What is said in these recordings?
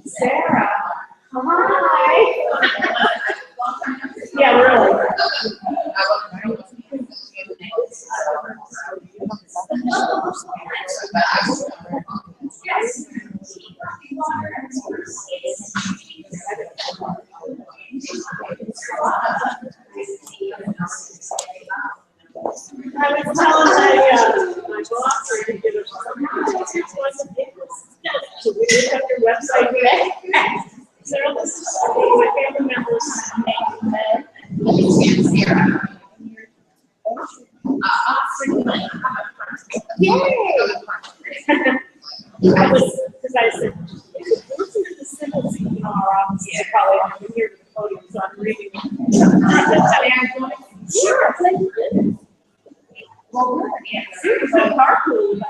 Sarah. Hi. Yeah, really. Yes. I was telling my boss to get us so we looked up your website today. Sarah, this is my family members' name. Yay! I was, because I said, listen to the symbols in our office. Yeah, probably I'm here to the podium, so I'm reading. Sure, thank you. Well, good. Yeah, seriously, carpool.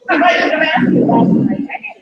I might have asked you last night.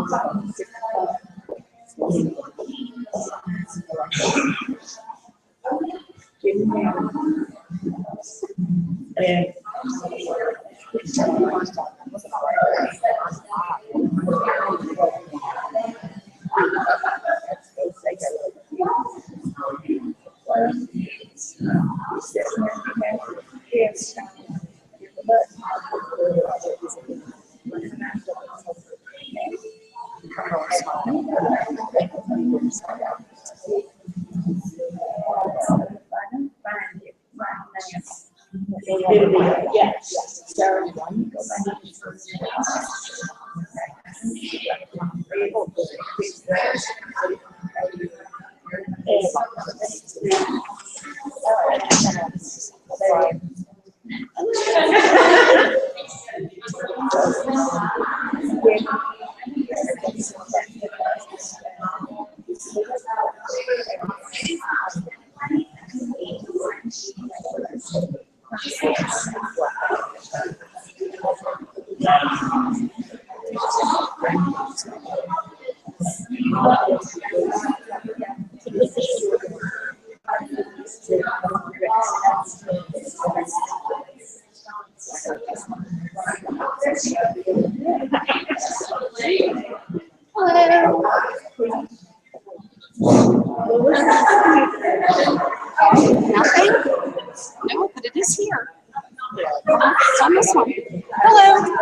Nothing? No, but it is here. It's on this one. Hello.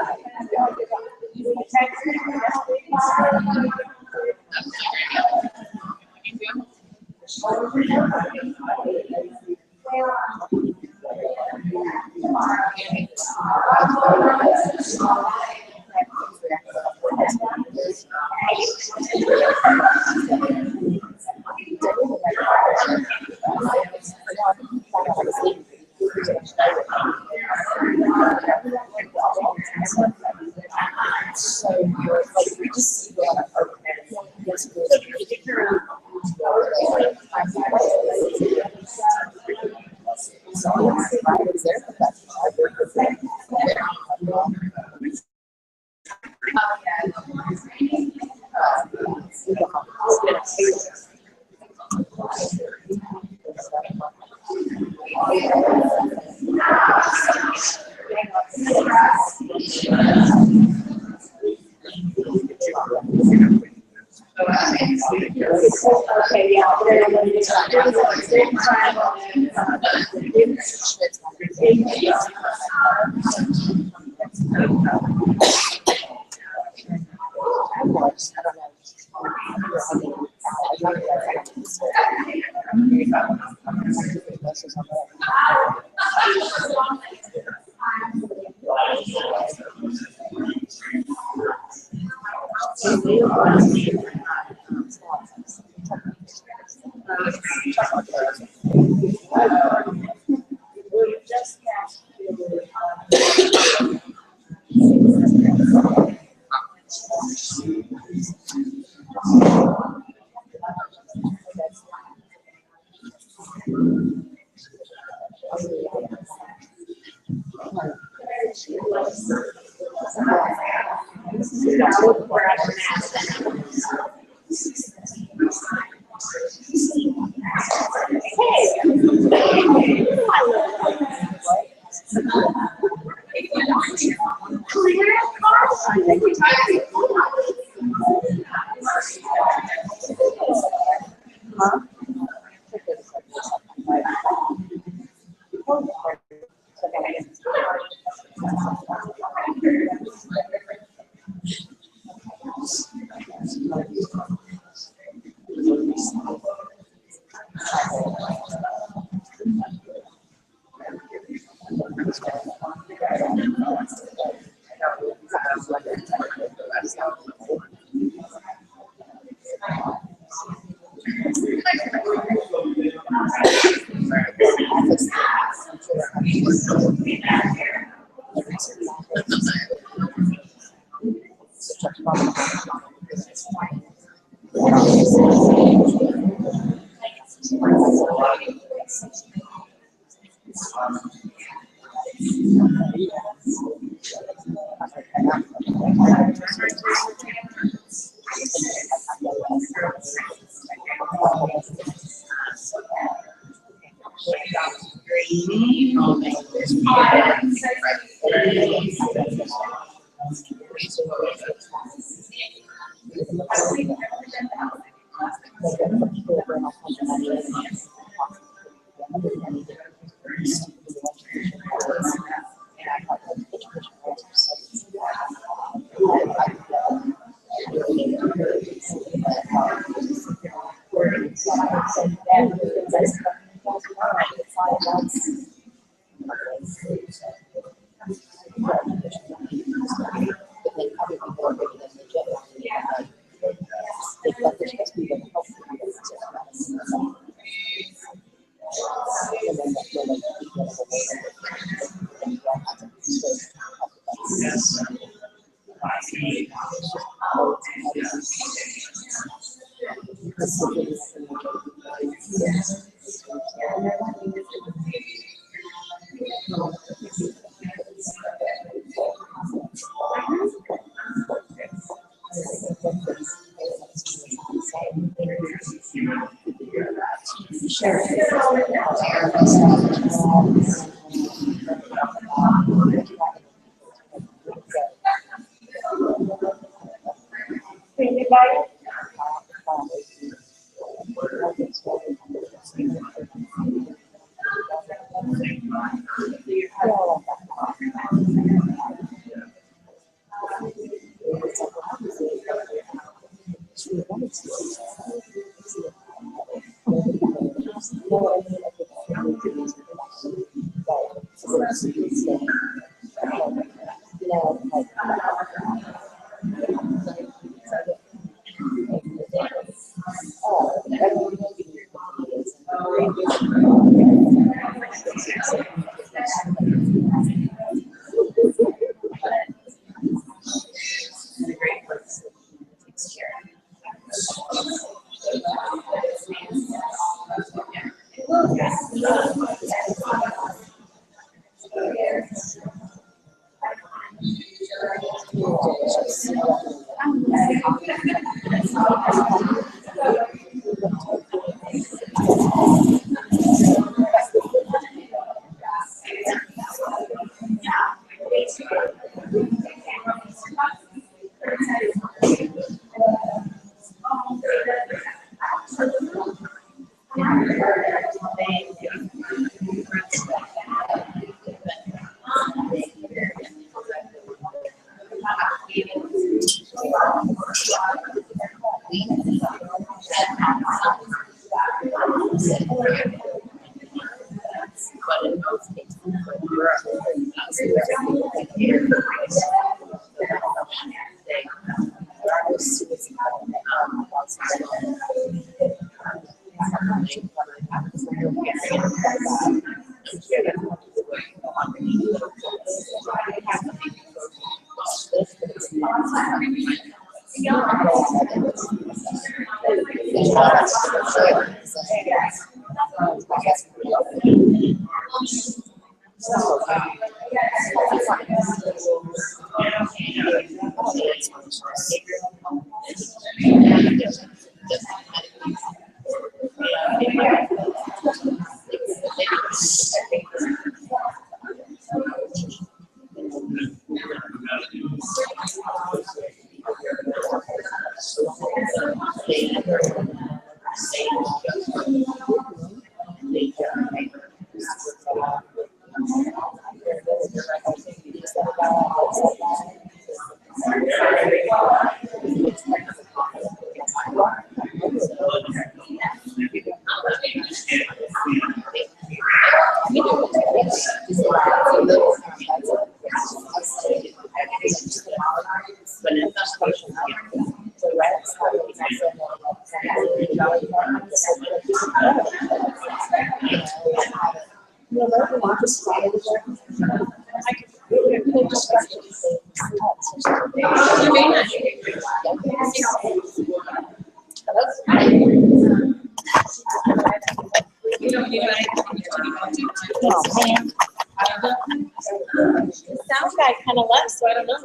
Sound guy kind of left, so I don't know.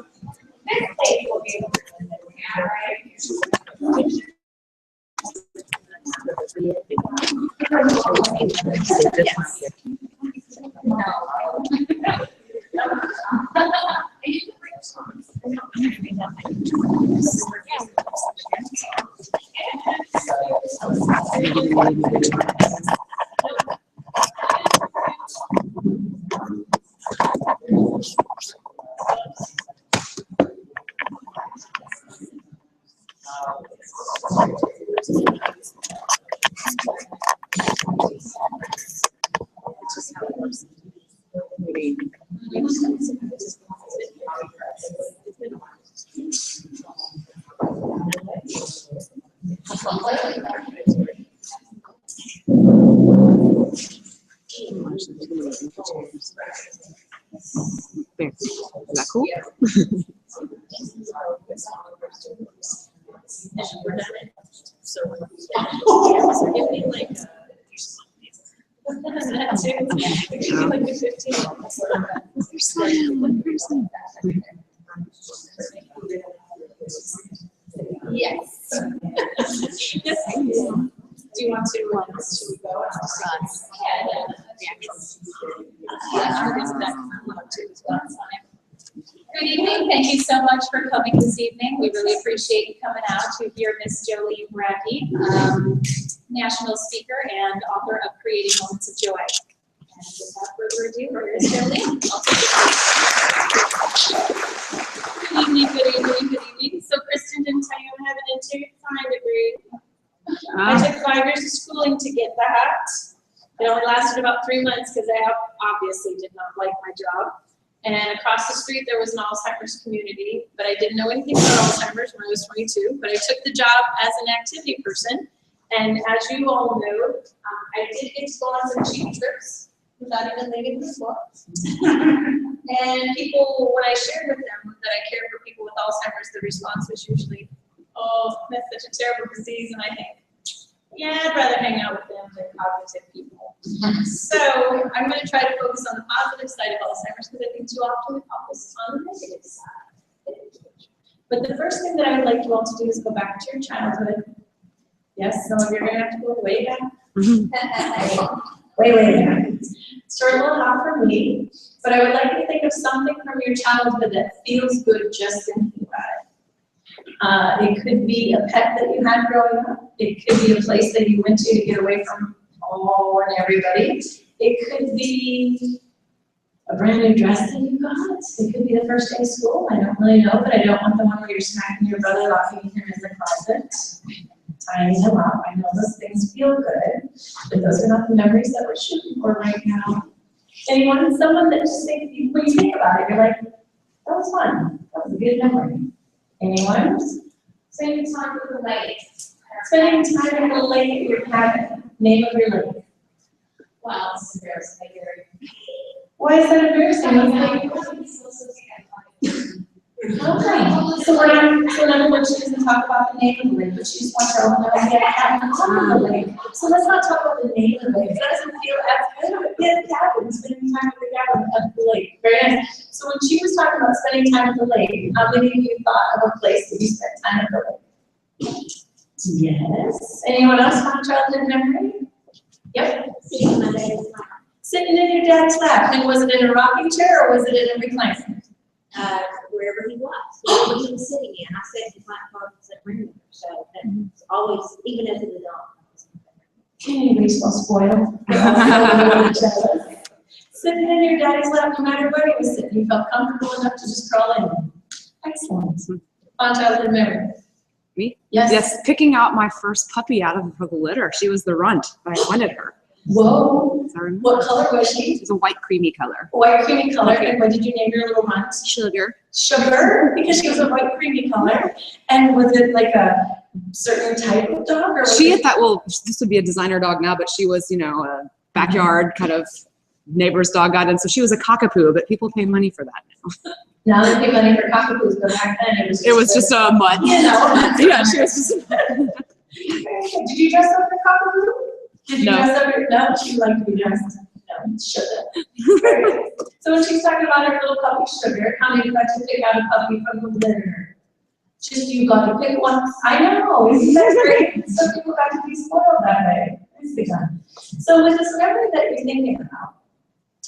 There. Is that cool? Yes. Do you want to, should we go and discuss? Good evening. Thank you so much for coming this evening. We really appreciate you coming out to hear Miss Jolene Brackey, national speaker and author of Creating Moments of Joy. And without further ado, Miss Jolene. Good evening, good evening, good evening. So Kristen didn't tell you I have an interior design degree. I took 5 years of schooling to get that. It only lasted about 3 months because I obviously did not like my job. And across the street there was an Alzheimer's community, but I didn't know anything about Alzheimer's when I was 22. But I took the job as an activity person. And as you all know, I did get to go on some cheap trips without even leaving the floor. And people, when I shared with them that I care for people with Alzheimer's, the response was usually, oh, that's such a terrible disease. And I think, yeah, I'd rather hang out with them than cognitive people. So I'm going to try to focus on the positive side of Alzheimer's because I think too often we focus on the negative side. But the first thing that I would like you all to do is go back to your childhood. Yes, some of you are going to have to go way back. Way back. Start a little out for me, but I would like you to think of something from your childhood that feels good just thinking about it. It could be a pet that you had growing up. It could be a place that you went to get away from all and everybody. It could be a brand new dress that you got. It could be the first day of school. I don't really know, but I don't want the one where you're smacking your brother, locking him in the closet, tying him up. I know those things feel good, but those are not the memories that we're shooting for right now. Anyone? Someone that just think, when you think about it, you're like, that was fun. That was a good memory. Anyone? Spending time with the lake. Spending time with the lake at your cabin. Name of your lake. Wow, this is embarrassing. Why is that embarrassing? Okay. So in other words, she doesn't talk about the name of the lake, but she just wants her own little cabin on the lake. So let's not talk about the name of the lake. That doesn't feel as good, but get a cabin, spending time with the cabin at the lake. Very nice. So when she was talking about spending time at the lake, how many of you thought of a place that you spent time at the lake? Yes. Anyone else want a childhood memory? Yep. Sitting in your dad's lap. And was it in a rocking chair or was it in a recliner? Wherever he was, wherever he was sitting in. I sat in my apartment at room, so that's always, even as an adult. Anybody's so spoiled. Sitting in your daddy's lap, no matter where he was sitting, you felt comfortable enough to just crawl in. Excellent. On childhood memory. Me? Yes. Yes, picking out my first puppy out of the litter. She was the runt, but I wanted her. Whoa. Sorry. What color was she? She was a white creamy color. White creamy color. And what did you name your little runt? Sugar. Sugar, because she was a white creamy color. And was it like a certain type of dog? Or She had that, well, this would be a designer dog now, but she was, you know, a backyard kind of neighbor's dog got in. So she was a cockapoo, but people pay money for that now. Now they pay money for cockapoos, but back then it was just a mud. You know. Yeah, she was just Did you dress up the cockapoo? Did you dress up your, no, she liked to be dressed. No, sugar. So when she's talking about her little puppy Sugar, how many got to pick out a puppy from the litter? Just you got to pick one. I know, isn't that great? Some people got to be spoiled that way. Nicely done. So with this memory that you're thinking about,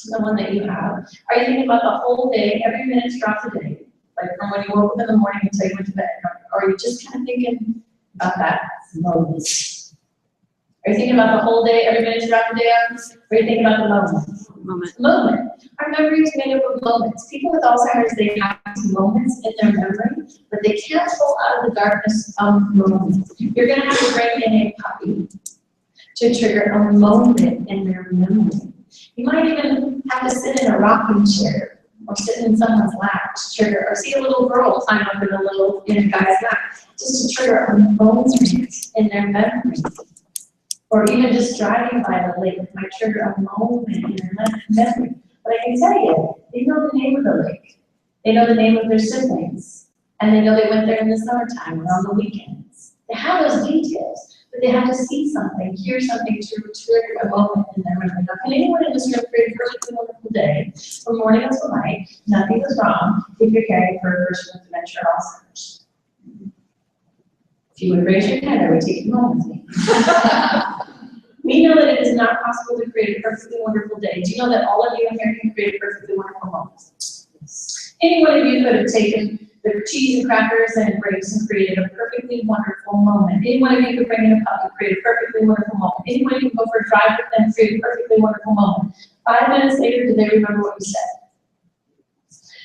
the one that you have, are you thinking about the whole day, every minute throughout the day? Like from when you woke up in the morning until you went to bed? Or are you just kind of thinking about that moment? Are you thinking about the whole day, every minute throughout the day? Or are you thinking about the moment? Our memory is made up of moments. People with Alzheimer's, they have these moments in their memory, but they can't pull out of the darkness of moments. You're going to have to bring in a puppy to trigger a moment in their memory. You might even have to sit in a rocking chair or sit in someone's lap to trigger, or see a little girl climb up in a guy's lap, just to trigger a moment in their memory. Or even just driving by the lake might trigger a moment in their memory. But I can tell you, they know the name of the lake. They know the name of their siblings. And they know they went there in the summertime or on the weekends. They have those details, but they have to see something, hear something to trigger a moment in their memory. Now, can anyone in this room create a perfectly wonderful day from morning until night? Nothing is wrong if you're caring for a person with dementia or Alzheimer's. If you would raise your hand, I would take you home with me. We know that it is not possible to create a perfectly wonderful day. Do you know that all of you in here can create a perfectly wonderful moment? Any one of you could have taken the cheese and crackers and grapes and created a perfectly wonderful moment. Any one of you could bring in a pup and create a perfectly wonderful moment. Any one of you could go for a drive with them and create a perfectly wonderful moment. 5 minutes later, did they remember what you said?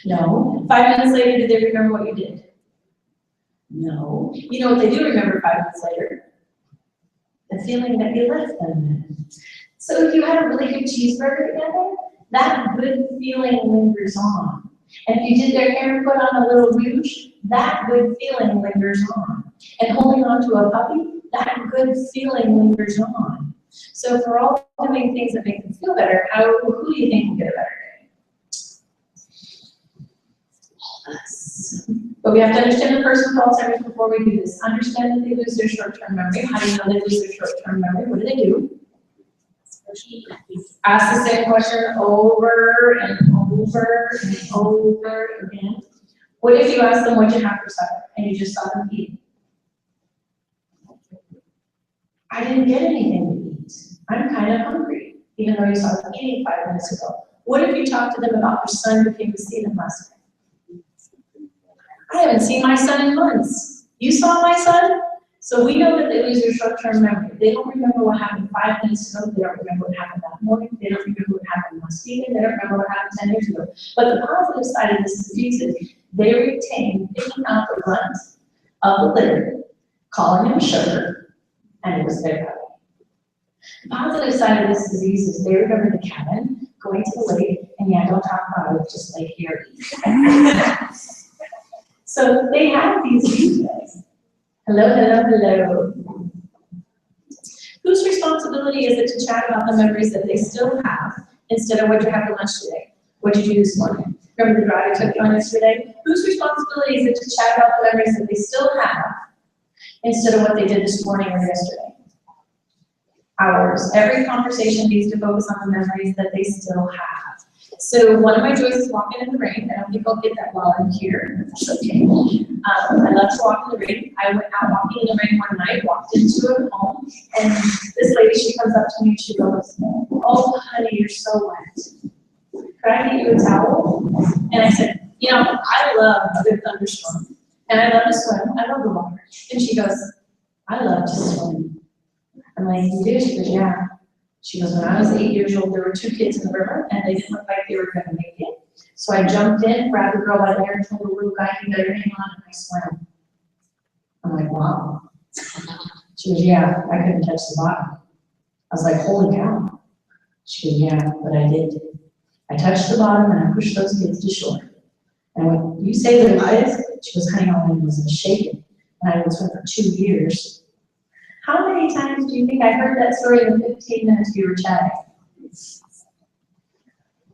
No. 5 minutes later, did they remember what you did? No. You know what they do remember 5 minutes later? The feeling that you left them. So if you had a really good cheeseburger together, that good feeling lingers on. And if you did their hair and put on a little rouge, that good feeling lingers on. And holding on to a puppy, that good feeling lingers on. So if we're all doing things that make them feel better, who do you think will get a better day? Us. But we have to understand the person with Alzheimer's before we do this. Understand that they lose their short-term memory. How do you know they lose their short-term memory? What do? Ask the same question over and over and over again. What if you ask them what you have for supper and you just saw them eat? I didn't get anything to eat. I'm kind of hungry, even though you saw them eating 5 minutes ago. What if you talked to them about their son who came to see them last night? I haven't seen my son in months. You saw my son? So we know that they lose their short-term memory. They don't remember what happened 5 minutes ago. They don't remember what happened that morning. They don't remember what happened last weekend. They don't remember what happened 10 years ago. But the positive side of this disease is they retain picking out the runt of the litter, calling him sugar, and it was their puppy. The positive side of this disease is they remember the cabin, going to the lake, and yeah, don't talk about it, just lay here. So they have these details. Hello, hello, hello. Whose responsibility is it to chat about the memories that they still have instead of what you had for lunch today? What did you do this morning? Remember the drive I took you on yesterday? Whose responsibility is it to chat about the memories that they still have instead of what they did this morning or yesterday? Ours. Every conversation needs to focus on the memories that they still have. So one of my joys is walking in the rain. I don't think I'll get that while I'm here. That's okay. I love to walk in the rain. I went out walking in the rain one night, walked into a home, and this lady, she comes up to me and she goes, "Oh, honey, you're so wet. Could I get you a towel?" And I said, "You know, I love a good thunderstorm, and I love to swim. I love the water." And she goes, "I love to swim." I'm like, "You do?" She goes, "Yeah." She goes, "When I was 8 years old, there were 2 kids in the river, and they didn't look like they were going to make it. So I jumped in, grabbed the girl by the hair, and told the little guy, "You better hang on," and I swam." I'm like, "Wow." She goes, "Yeah, I couldn't touch the bottom." I was like, "Holy cow." She goes, "Yeah, but I did. I touched the bottom, and I pushed those kids to shore." And I went, "You say that I did?" She goes, "Honey, all I was shaking, and I was swim for 2 years." How many times do you think I heard that story in the 15 minutes we were chatting?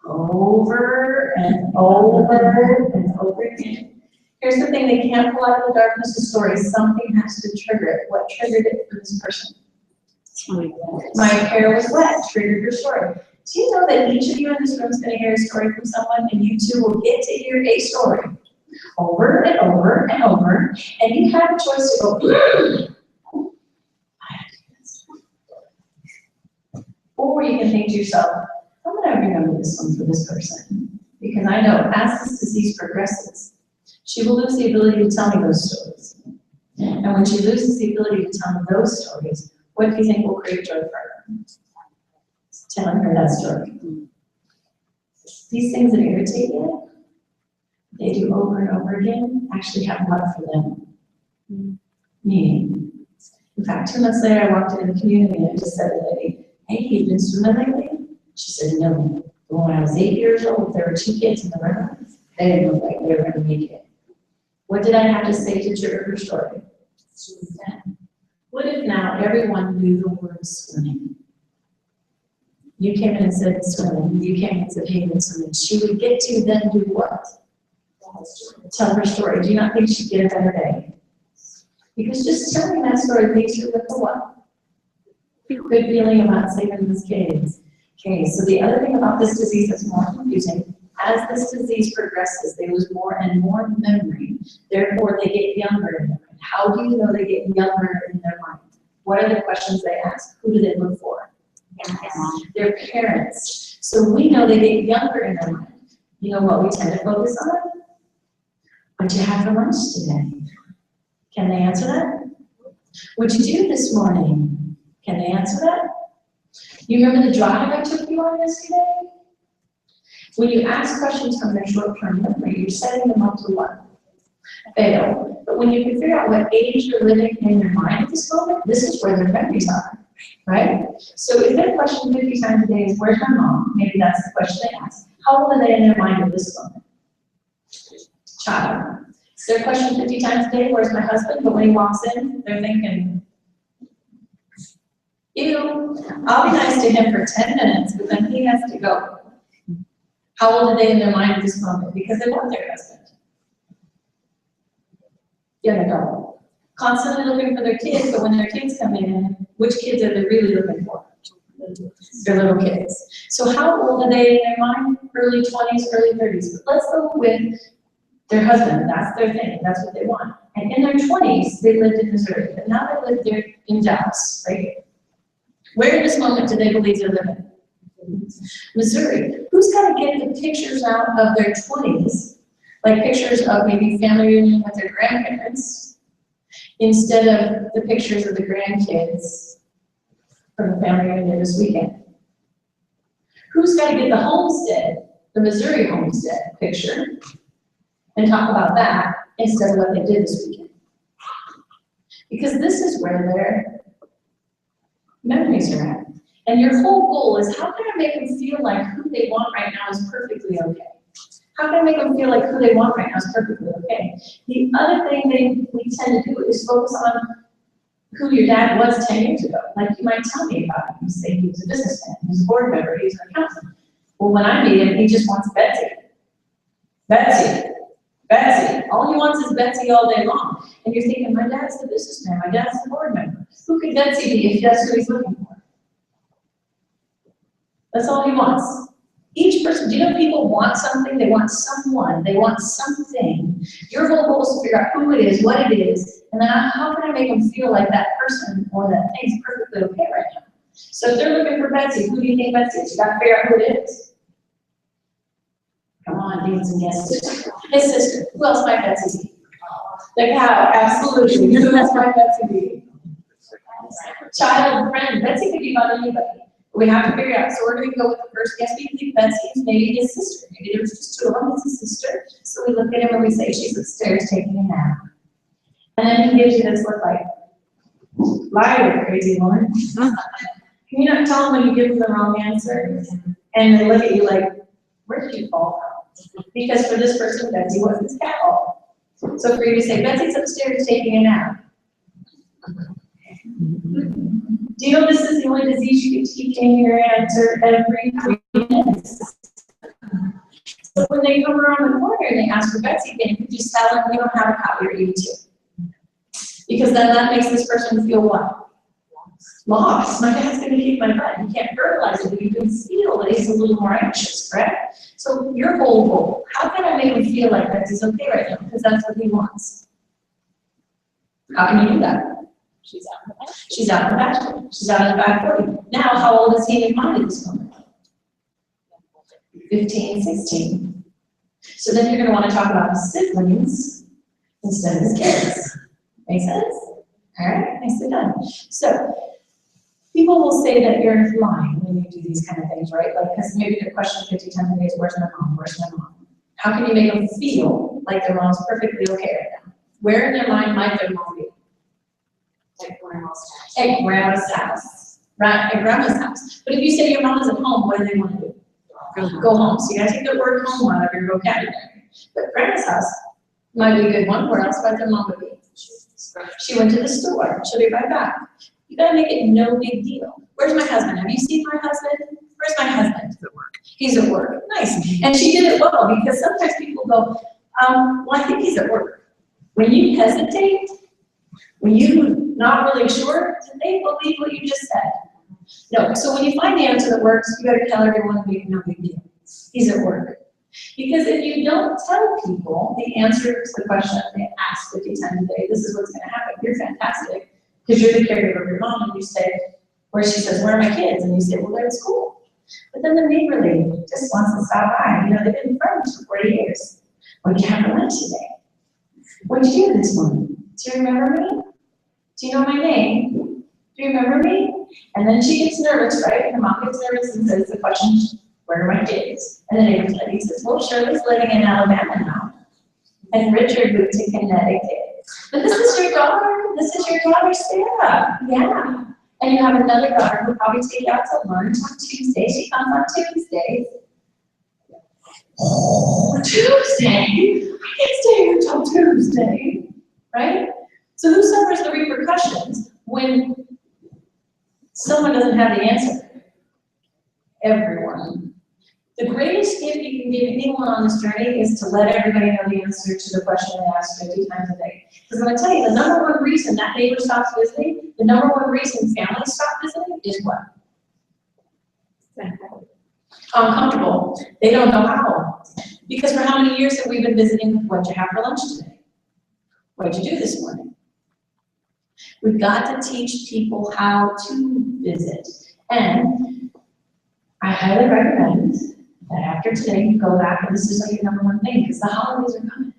Over and over and over again. Here's the thing, they can't pull out of the darkness of stories. Something has to trigger it. What triggered it for this person? My hair was wet, triggered your story. Do you know that each of you in this room is going to hear a story from someone, and you too will get to hear a story over and over and over, and you have a choice to go, or you can think to yourself, how would I remember this one for this person? Because I know as this disease progresses, she will lose the ability to tell me those stories. And when she loses the ability to tell me those stories, what do you think will create joy for her? Telling her that story. These things that irritate you, they do over and over again, actually have what for them? Meaning. In fact, 2 months later, I walked into the community and I just said to the lady, hey, you've been swimming lately? She said, no. But when I was 8 years old, there were 2 kids in the river. They didn't look like they were going to make it. What did I have to say to trigger her story? What if now everyone knew the word swimming? You came in and said swimming. You came in and said, hey, been swimming. She would get to then do what? Tell her story. Do you not think she'd get a better day? Because just telling that story leaves her with a what? Good feeling about saving these kids. Okay, so the other thing about this disease that's more confusing, as this disease progresses, they lose more and more memory. Therefore, they get younger in their mind. How do you know they get younger in their mind? What are the questions they ask? Who do they look for? Their parents. So we know they get younger in their mind. You know what we tend to focus on? What'd you have for lunch today? Can they answer that? What'd you do this morning? Can they answer that? You remember the drive I took you on yesterday? When you ask questions from their short-term memory, you're setting them up to what? Fail. But when you can figure out what age you're living in your mind at this moment, this is where their memories are, right? So if their question 50 times a day is, where's my mom? Maybe that's the question they ask. How old are they in their mind at this moment? Child. So their question 50 times a day, where's my husband? But when he walks in, they're thinking, ew, I'll be nice to him for 10 minutes, but then he has to go. How old are they in their mind at this moment? Because they want their husband. Young adult. Constantly looking for their kids, but when their kids come in, which kids are they really looking for? Their little kids. So how old are they in their mind? Early 20s, early 30s. But let's go with their husband. That's their thing. That's what they want. And in their 20s, they lived in Missouri. But now they live there in Dallas, right? Where in this moment do they believe they're living? Missouri. Who's got to get the pictures out of their 20s, like pictures of maybe family reunion with their grandparents, instead of the pictures of the grandkids from the family reunion this weekend? Who's got to get the homestead, the Missouri homestead picture, and talk about that instead of what they did this weekend? Because this is where their memories are at. And your whole goal is, how can I make them feel like who they want right now is perfectly okay? How can I make them feel like who they want right now is perfectly okay? The other thing we tend to do is focus on who your dad was 10 years ago. Like, you might tell me about him. You say he was a businessman, he was a board member, he was an accountant. Well, when I meet him, he just wants Betsy. Betsy. Betsy. All he wants is Betsy all day long. And you're thinking, my dad's the businessman, my dad's the board member. Who could Betsy be if that's who he's looking for? That's all he wants. Each person, do you know people want something? They want someone, they want something. Your whole goal is to figure out who it is, what it is, and then how can I make them feel like that person or that thing's perfectly okay right now? So if they're looking for Betsy, who do you think Betsy is? You gotta figure out who it is. Come on, demons and guesses. His sister. Who else might Betsy be? The cow, absolutely. Who else might Betsy be? Child, friend. Betsy could be about anybody. We have to figure out. So we're going to go with the first guess. We think Betsy is maybe his sister. Maybe there was just 2 of them. It's his sister. So we look at him and we say, she's upstairs taking a nap. And then he gives you this look like, liar, crazy woman. Can you not tell them when you give them the wrong answer? And they look at you like, where did you fall from? Because for this person, Betsy was his cattle. So for you to say, Betsy's upstairs taking a nap. Do you know this is the only disease you can keep changing your answer every 3 minutes? So when they come around the corner and they ask for Betsy, then you can just tell them you don't have a copy or you too. Because then that makes this person feel what? Lost. My dad's going to kick my butt. You can't verbalize it, but you can feel that he's a little more anxious, correct? So your whole goal, how can I make him feel like Betsy's okay right now? Because that's what he wants. How can you do that? She's out in the pasture. She's out in the pasture. She's out in the back 40. Now, how old is he in your mind at this moment? 15, 16. So then you're gonna wanna talk about siblings instead of kids. Make sense? All right, nicely done. So, people will say that you're lying when you do these kind of things, right? Like, because maybe the question 50 times a day is, where's my mom, where's my mom? How can you make them feel like their mom's perfectly okay right now? Where in their mind might their mom be? Like grandma's house. At grandma's house, right, at grandma's house. But if you say your mom is at home, what do they want to do? Go home. So you gotta take the word home out of your vocabulary. But grandma's house might be a good one. Where else might their mom be? She went to the store. She'll be right back. You gotta make it no big deal. Where's my husband? Have you seen my husband? Where's my husband? He's at work. He's at work. Nice. And she did it well, because sometimes people go, well, I think he's at work. When you hesitate, when you're not really sure, do they believe what you just said? No. So when you find the answer that works, you better tell everyone, no big deal. He's at work. Because if you don't tell people the answer to the question they ask 50 times a day, this is what's going to happen. You're fantastic, because you're the caregiver of your mom, and you say, where she says, where are my kids? And you say, well, they're at school. But then the neighbor lady just wants to stop by. You know, they've been friends for 40 years. What did you have for lunch today? What did you do this morning? Do you remember me? Do you know my name? Do you remember me? And then she gets nervous, right? And the mom gets nervous and says the question, where are my kids? And the neighbor lady says, well, Shirley's living in Alabama now. And Richard moved to Connecticut. But this is your daughter. This is your daughter, Sarah. Yeah. And you have another daughter who probably take you out to lunch on Tuesday. She comes on Tuesdays. Oh, Tuesday? I can't stay here until Tuesday, right? So who suffers the repercussions when someone doesn't have the answer? Everyone. The greatest gift you can give anyone on this journey is to let everybody know the answer to the question they ask 50 times a day. Because I'm going to tell you, the number one reason that neighbor stops visiting, the number one reason families stop visiting is what? Uncomfortable. They don't know how. Because for how many years have we been visiting? What'd you have for lunch today? What'd you do this morning? We've got to teach people how to visit. And I highly recommend that after today you go back, and this is like your number one thing, because the holidays are coming.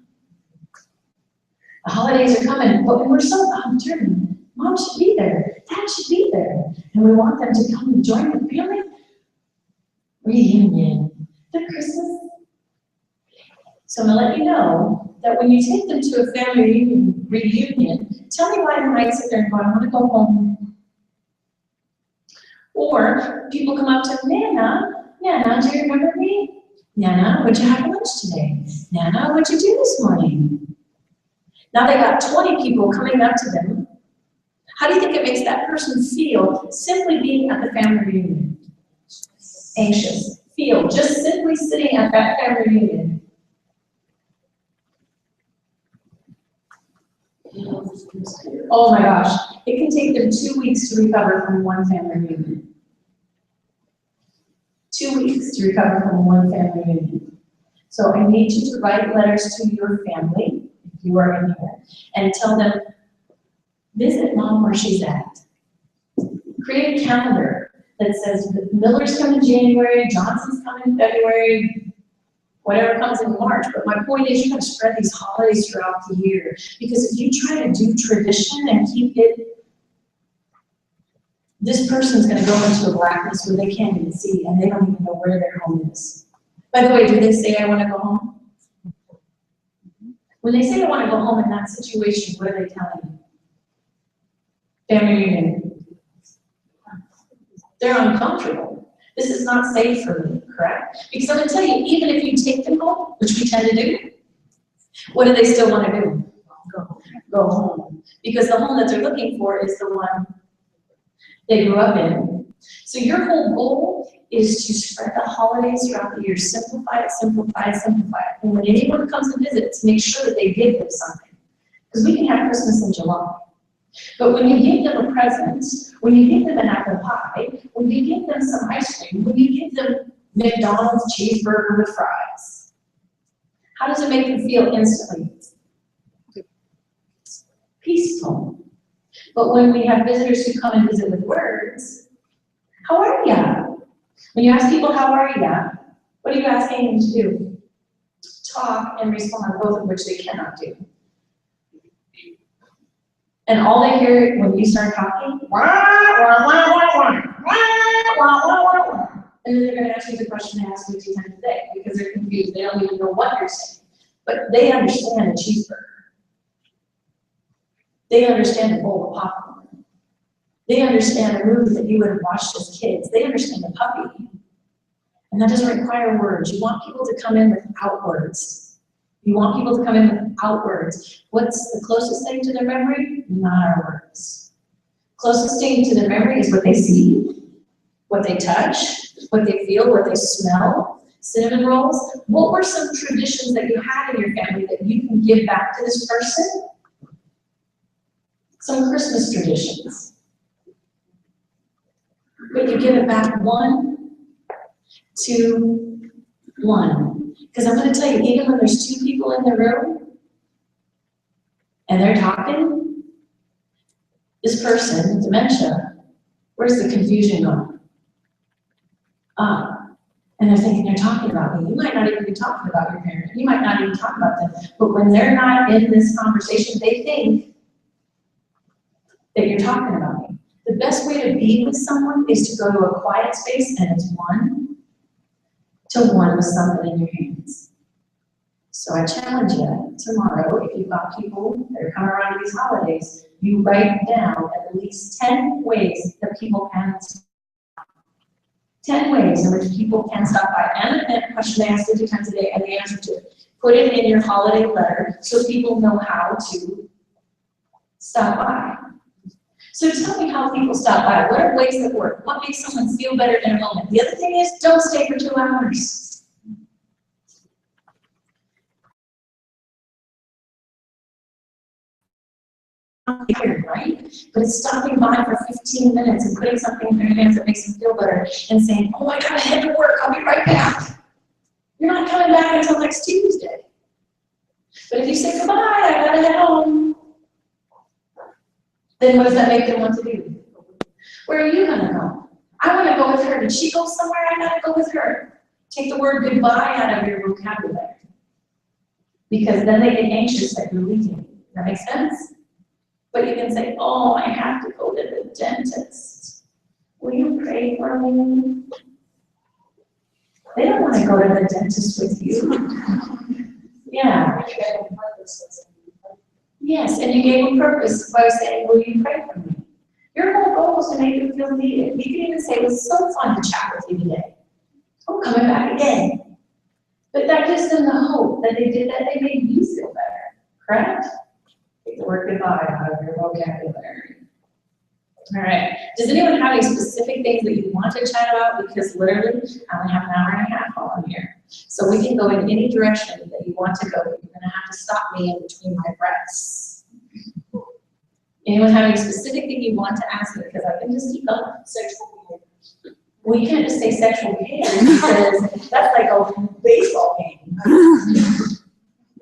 The holidays are coming, but we're so determined. Mom should be there, Dad should be there, and we want them to come and join the family reunion, the Christmas. So I'm gonna let you know that when you take them to a family reunion, tell me why they might sit there and go, I want to go home. Or people come up to Nana, do you remember me? Nana, what'd you have for lunch today? Nana, what'd you do this morning? Now they got 20 people coming up to them. How do you think it makes that person feel simply being at the family reunion? Anxious. Feel just simply sitting at that family reunion. Oh my gosh, it can take them 2 weeks to recover from one family reunion. 2 weeks to recover from one family reunion. So I need you to write letters to your family, if you are in here, and tell them, visit Mom where she's at. Create a calendar that says Miller's coming January, Johnson's coming February, whatever comes in March. But my point is, you got to spread these holidays throughout the year. Because if you try to do tradition and keep it, this person's going to go into a blackness where they can't even see, and they don't even know where their home is. By the way, do they say, I want to go home? When they say I want to go home in that situation, what are they telling you? Family reunion. They're uncomfortable. This is not safe for me, correct? Because I'm going to tell you, even if you take them home, which we tend to do, what do they still want to do? Go home. Because the home that they're looking for is the one they grew up in. So your whole goal is to spread the holidays throughout the year. Simplify it, simplify it, simplify it. And when anyone comes to visit, make sure that they give them something. Because we can have Christmas in July. But when you give them a present, when you give them an apple pie, when you give them some ice cream, when you give them McDonald's cheeseburger with fries, how does it make them feel instantly? Peaceful. But when we have visitors who come and visit with words, how are ya? When you ask people, how are ya? What are you asking them to do? Talk and respond, both of which they cannot do. And all they hear when you start talking, wah, wah, wah, wah, wah, wah, wah, wah, wah, wah. And then they're going to ask you the question they ask you 2 times a day because they're confused. They don't even know what you're saying. But they understand a cheeseburger. They understand a bowl of popcorn. They understand a movie that you would have watched as kids. They understand a puppy. And that doesn't require words. You want people to come in without words. You want people to come in without words. What's the closest thing to their memory? Not our words. Closest thing to their memory is what they see, what they touch, what they feel, what they smell. Cinnamon rolls. What were some traditions that you had in your family that you can give back to this person? Some Christmas traditions. But you give it back 1, 2, 1. Because I'm going to tell you, even when there's 2 people in the room and they're talking, this person with dementia, where's the confusion going? And they're thinking they're talking about me. You might not even be talking about your parent. You might not even talk about them. But when they're not in this conversation, they think that you're talking about me. The best way to be with someone is to go to a quiet space and it's 1-to-1 with something in your hands. So I challenge you tomorrow, if you've got people that are coming around these holidays, you write down at least 10 ways that people can stop. 10 ways in which people can stop by. And a question they ask 50 times a day and the answer to it. Put it in your holiday letter so people know how to stop by. So tell me how people stop by. What are ways that work? What makes someone feel better in a moment? The other thing is, don't stay for 2 hours. Right? But it's stopping by for 15 minutes and putting something in their hands that makes them feel better and saying, oh, I gotta head to work, I'll be right back. You're not coming back until next Tuesday. But if you say, goodbye, I gotta head home, then what does that make them want to do? Where are you gonna go? I wanna go with her. Did she go somewhere? I gotta go with her. Take the word goodbye out of your vocabulary. Because then they get anxious that you're leaving. Does that make sense? But you can say, oh, I have to go to the dentist. Will you pray for me? They don't want to go to the dentist with you. Yeah. Yes, and you gave them purpose by saying, will you pray for me? Your whole goal is to make them feel needed. You can even say, it was so fun to chat with you today. I'm coming back again. But that gives them the hope that they did that, they made you feel better, correct? Take the word goodbye out of your vocabulary. All right. Does anyone have any specific things that you want to chat about? Because literally, I only have an hour and a half on here. So we can go in any direction that you want to go, but you're going to have to stop me in between my breaths. Anyone have any specific thing you want to ask me? Because I can just keep going. Sexual behavior. Well, you can't just say sexual behavior because that's like a baseball game.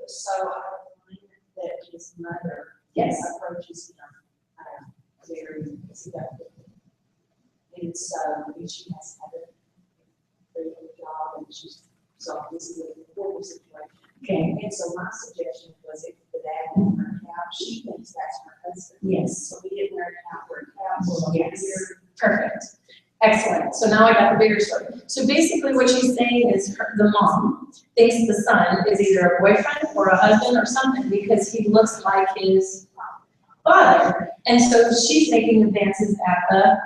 So that his mother approaches him very seductively. And so she has had a very good job and she's so this is a horrible situation. Okay. And so my suggestion was if the dad went on her couch, she thinks that's her husband. Yes. So we didn't learn how to work out. So Yes. Perfect. Excellent. So now I got the bigger story. So basically what she's saying is the mom thinks the son is either a boyfriend or a husband or something because he looks like his father. And so she's making advances at the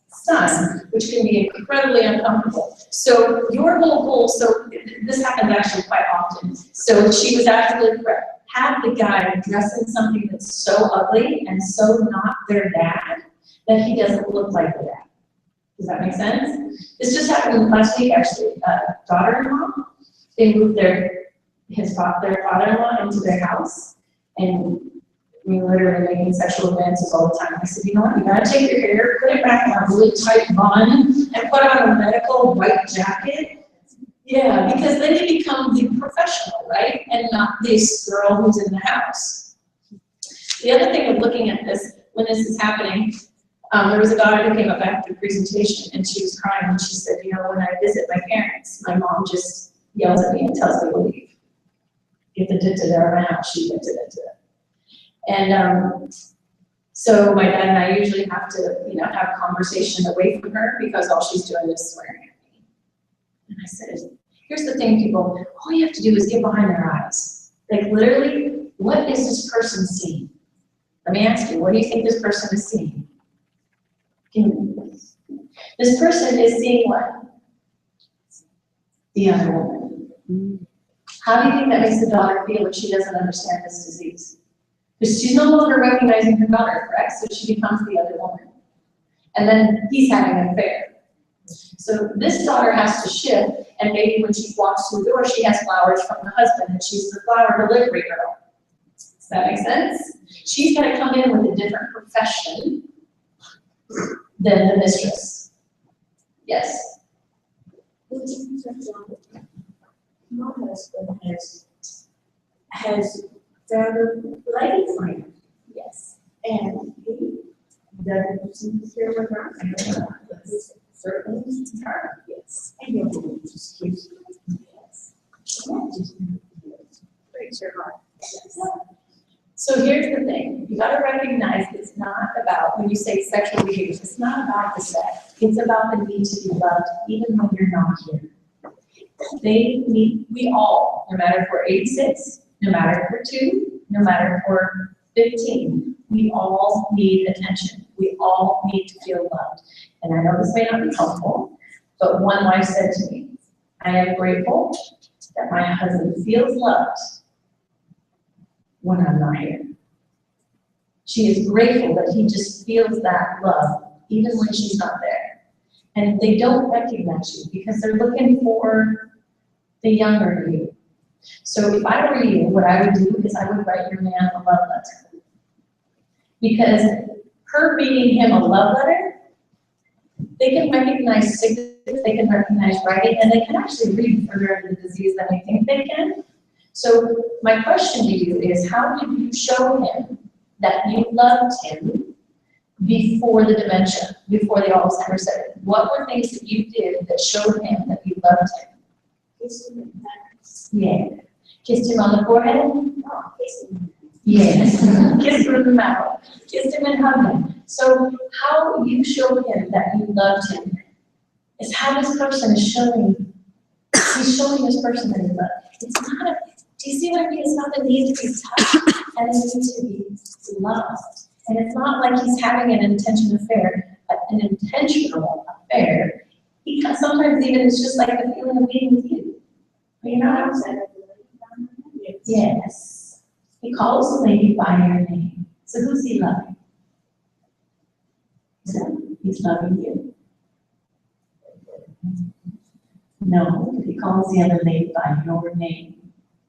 son, which can be incredibly uncomfortable. So your whole goal, so this happens actually quite often. So she was absolutely correct. Have the guy dress in something that's so ugly and so not their dad that he doesn't look like the dad. Does that make sense? This just happened last week, actually. Daughter-in-law, they moved their father-in-law into their house, and we were literally making sexual advances all the time. I said, you know what, you gotta take your hair, put it back in a really tight bun, and put on a medical white jacket. Yeah, because then you become the professional, right? And not this girl who's in the house. The other thing of looking at this, when this is happening, There was a daughter that came up after the presentation and she was crying and she said, you know, when I visit my parents, my mom just yells at me and tells me to leave. Get the da-da-da around, she did da-da-da. And so my dad and I usually have to, you know, have conversation away from her because all she's doing is swearing at me. And I said, here's the thing, people, all you have to do is get behind their eyes. Like literally, what is this person seeing? Let me ask you, what do you think this person is seeing? This person is seeing what? The other woman. How do you think that makes the daughter feel when she doesn't understand this disease? Because she's no longer recognizing her daughter, correct? So she becomes the other woman. And then he's having an affair. So this daughter has to shift, and maybe when she walks through the door, she has flowers from the husband, and she's the flower delivery girl. Does that make sense? She's going to come in with a different profession than the mistress. Yes? My husband has found a lady friend. Yes. And he doesn't seem to care what her is. Certainly, it's her. Yes. And he'll just kiss you. Yes. That just breaks your heart. Yes. So here's the thing, you gotta recognize it's not about, when you say sexual behavior, it's not about the sex. It's about the need to be loved even when you're not here. We all, no matter if we're 86, no matter if we're 2, no matter if we're 15, we all need attention. We all need to feel loved. And I know this may not be helpful, but one wife said to me, I am grateful that my husband feels loved when I'm not here. She is grateful that he just feels that love even when she's not there. And they don't recognize you because they're looking for the younger you. So if I were you, what I would do is I would write your man a love letter. Because her reading him a love letter, they can recognize sickness, they can recognize writing, and they can actually read further into the disease than we think they can. So my question to you is, how did you show him that you loved him before the dementia, before the Alzheimer study? What were things that you did that showed him that you loved him? Kissed him in the back. Yeah. Kissed him on the forehead? No, kissed him. Yes. Kissed him in the mouth. Kissed him and hugged him. So how you show him that you loved him is how this person is showing, he's showing this person that he loved. It's not a, do you see what I mean? It's not the need to be touched and the need to be loved. And it's not like he's having an intentional affair. He sometimes even it's just like the feeling of being with you. You know what I'm saying? Yes. He calls the lady by her name. So who's he loving? He's loving you. No, he calls the other lady by your name.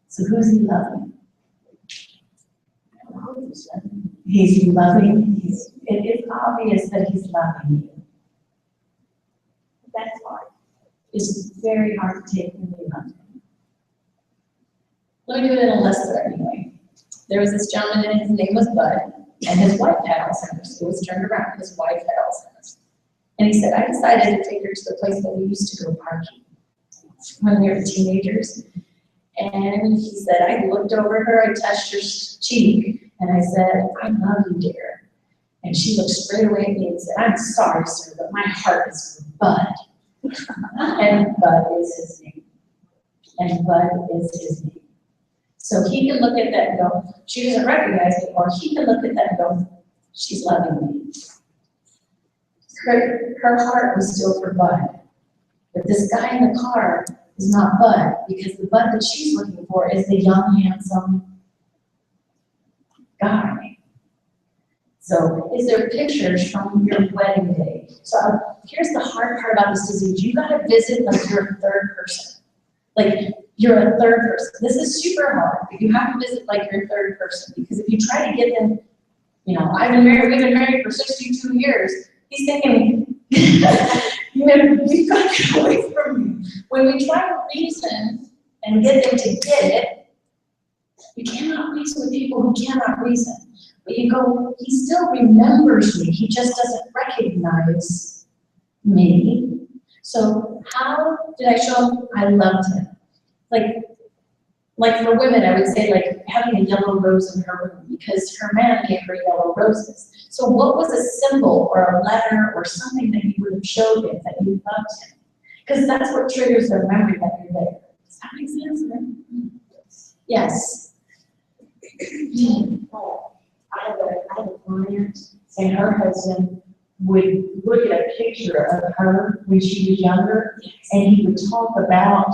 So who's he loving? He's loving, it is obvious that he's loving you. That's hard. It's very hard to take when you love him. Let me do it in a lesson anyway. There was this gentleman and his name was Bud, and his wife had Alzheimer's. It was turned around, his wife had Alzheimer's. And he said, I decided to take her to the place that we used to go parking when we were teenagers. And he said, I looked over her, I touched her cheek, and I said, I love you, dear. And she looked straight away at me and said, I'm sorry, sir, but my heart is for Bud. And Bud is his name. And Bud is his name. So he can look at that and go, she doesn't recognize me, or he can look at that and go, she's loving me. Her heart was still for Bud. But this guy in the car is not Bud, because the Bud that she's looking for is the young, handsome guy. So is there pictures from your wedding day? So here's the hard part about this disease. You gotta visit like you're a third person. Like you're a third person. This is super hard, but you have to visit like you're a third person, because if you try to get them, you know, we've been married for 62 years. He's thinking, you know, you've got to get away from me. When we try to reason and get them to get it, you cannot reason with people who cannot reason. But you go, he still remembers me, he just doesn't recognize me. So how did I show him I loved him? Like for women, I would say like having a yellow rose in her room because her man gave her yellow roses. So what was a symbol or a letter or something that you would have showed him that you loved him? Because that's what triggers their memory that you're there. Does that make sense? Yes. I have a client, and her husband would look at a picture of her when she was younger, and he would talk about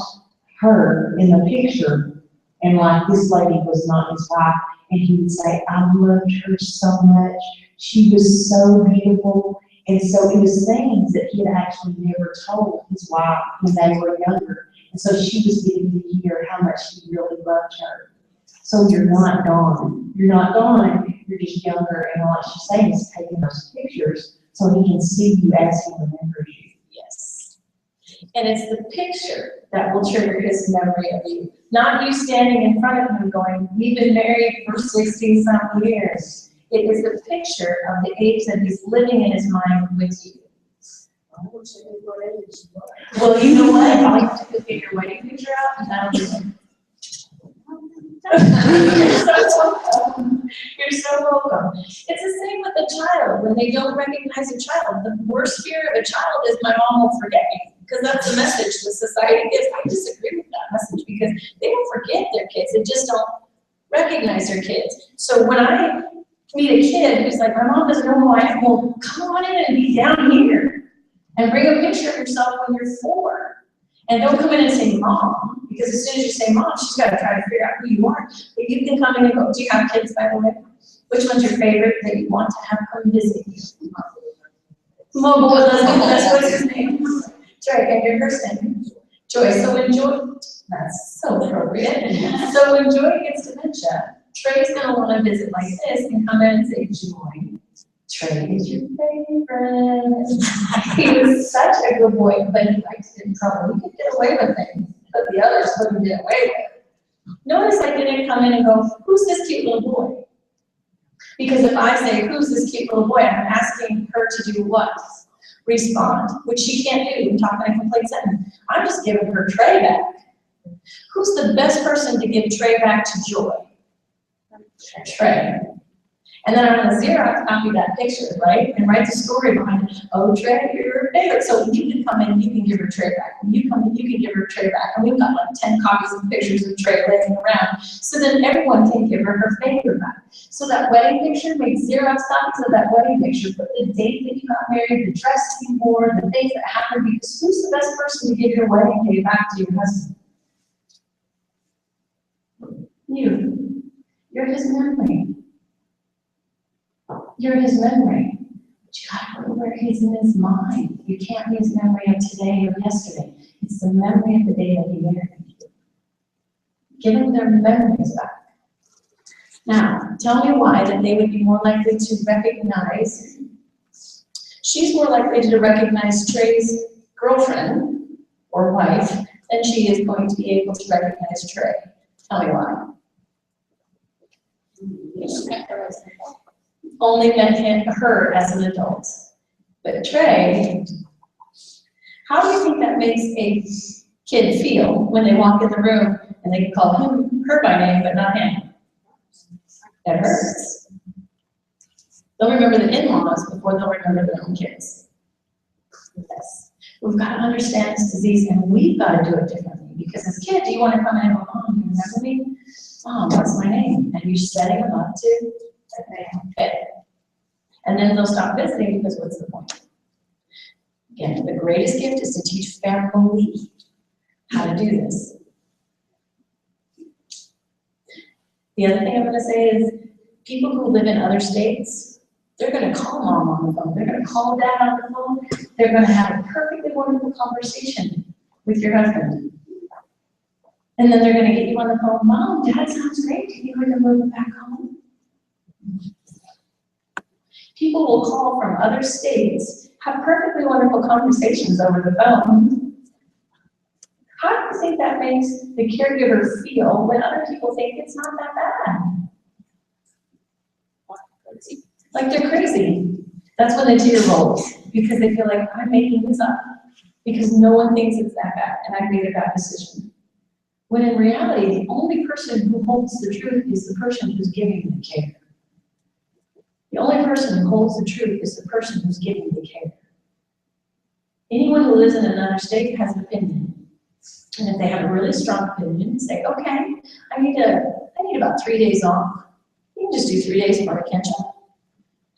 her in the picture, and like this lady was not his wife, and he would say, I loved her so much. She was so beautiful. And so it was things that he had actually never told his wife when they were younger. And so she was getting to hear how much he really loved her. So you're not gone. You're not gone. You're just younger. And all she's saying is taking those pictures so he can see you as he remembers you. Yes. And it's the picture that will trigger his memory of you. Not you standing in front of him going, we've been married for 60-some years. It is the picture of the age that he's living in his mind with you. Well, you know what? All you have to do is get your wedding picture out and that'll do it. You're so welcome. You're so welcome. It's the same with a child. When they don't recognize a child, the worst fear of a child is my mom will forget me. Because that's the message the society gives. I disagree with that message because they don't forget their kids. They just don't recognize their kids. So when I meet a kid who's like, my mom doesn't know who I am, well, come on in and be down here. And bring a picture of yourself when you're 4. And don't come in and say mom, because as soon as you say mom, she's got to try to figure out who you are. But you can come in and go, do you have kids, by the way? Which one's your favorite that you want to have come visit you? Mobile, that's what's his name. That's right, and your first name. Joy. So when Joy, that's so appropriate. So when Joy gets dementia, Trey's going to want to visit like this and come in and say, Joy, Trey is your favorite. He was such a good boy, but he likes to get in trouble. He could get away with things that the others couldn't get away with. Notice I didn't come in and go, who's this cute little boy? Because if I say, who's this cute little boy, I'm asking her to do what? Respond, which she can't do in talking in a complete sentence. I'm just giving her Trey back. Who's the best person to give Trey back to Joy? Trey. And then I'm going to Xerox copy that picture, right? And write the story behind it. Oh, Trey, you're her favorite. So you can come in, you can give her Trey back. When you come in, you can give her Trey back. And we've got like 10 copies of pictures of Trey laying around. So then everyone can give her favorite back. So that wedding picture, make Xerox copies of that wedding picture. Put the date that you got married, the dress you wore, the things that happened. Because who's the best person to give your wedding day back to your husband? You. You're his memory. You're his memory. But you gotta go where he's in his mind. You can't be his memory of today or yesterday. It's the memory of the day that he married you. Give them their memories back. Now, tell me why that they would be more likely to recognize. She's more likely to recognize Trey's girlfriend or wife than she is going to be able to recognize Trey. Tell me why. Only met her as an adult. But Trey, how do you think that makes a kid feel when they walk in the room and they can call her by name, but not him? It hurts. They'll remember the in-laws before they'll remember their own kids. Yes. We've got to understand this disease, and we've got to do it differently. Because as kids, you want to come in and go, Mom, you remember me? Mom, what's my name? And you're setting them up to okay. And then they'll stop visiting because what's the point? Again, the greatest gift is to teach family how to do this. The other thing I'm going to say is people who live in other states, they're going to call mom on the phone. They're going to call dad on the phone. They're going to have a perfectly wonderful conversation with your husband. And then they're going to get you on the phone. Mom, Dad sounds great. Can you go move back home? People will call from other states, have perfectly wonderful conversations over the phone. How do you think that makes the caregiver feel when other people think it's not that bad? Like they're crazy. That's when the tear rolls, because they feel like, I'm making this up, because no one thinks it's that bad, and I've made a bad decision. When in reality, the only person who holds the truth is the person who's giving the care. The only person who holds the truth is the person who's giving the care. Anyone who lives in another state has an opinion. And if they have a really strong opinion, say, okay, I need about 3 days off. You can just do 3 days for it, can't you?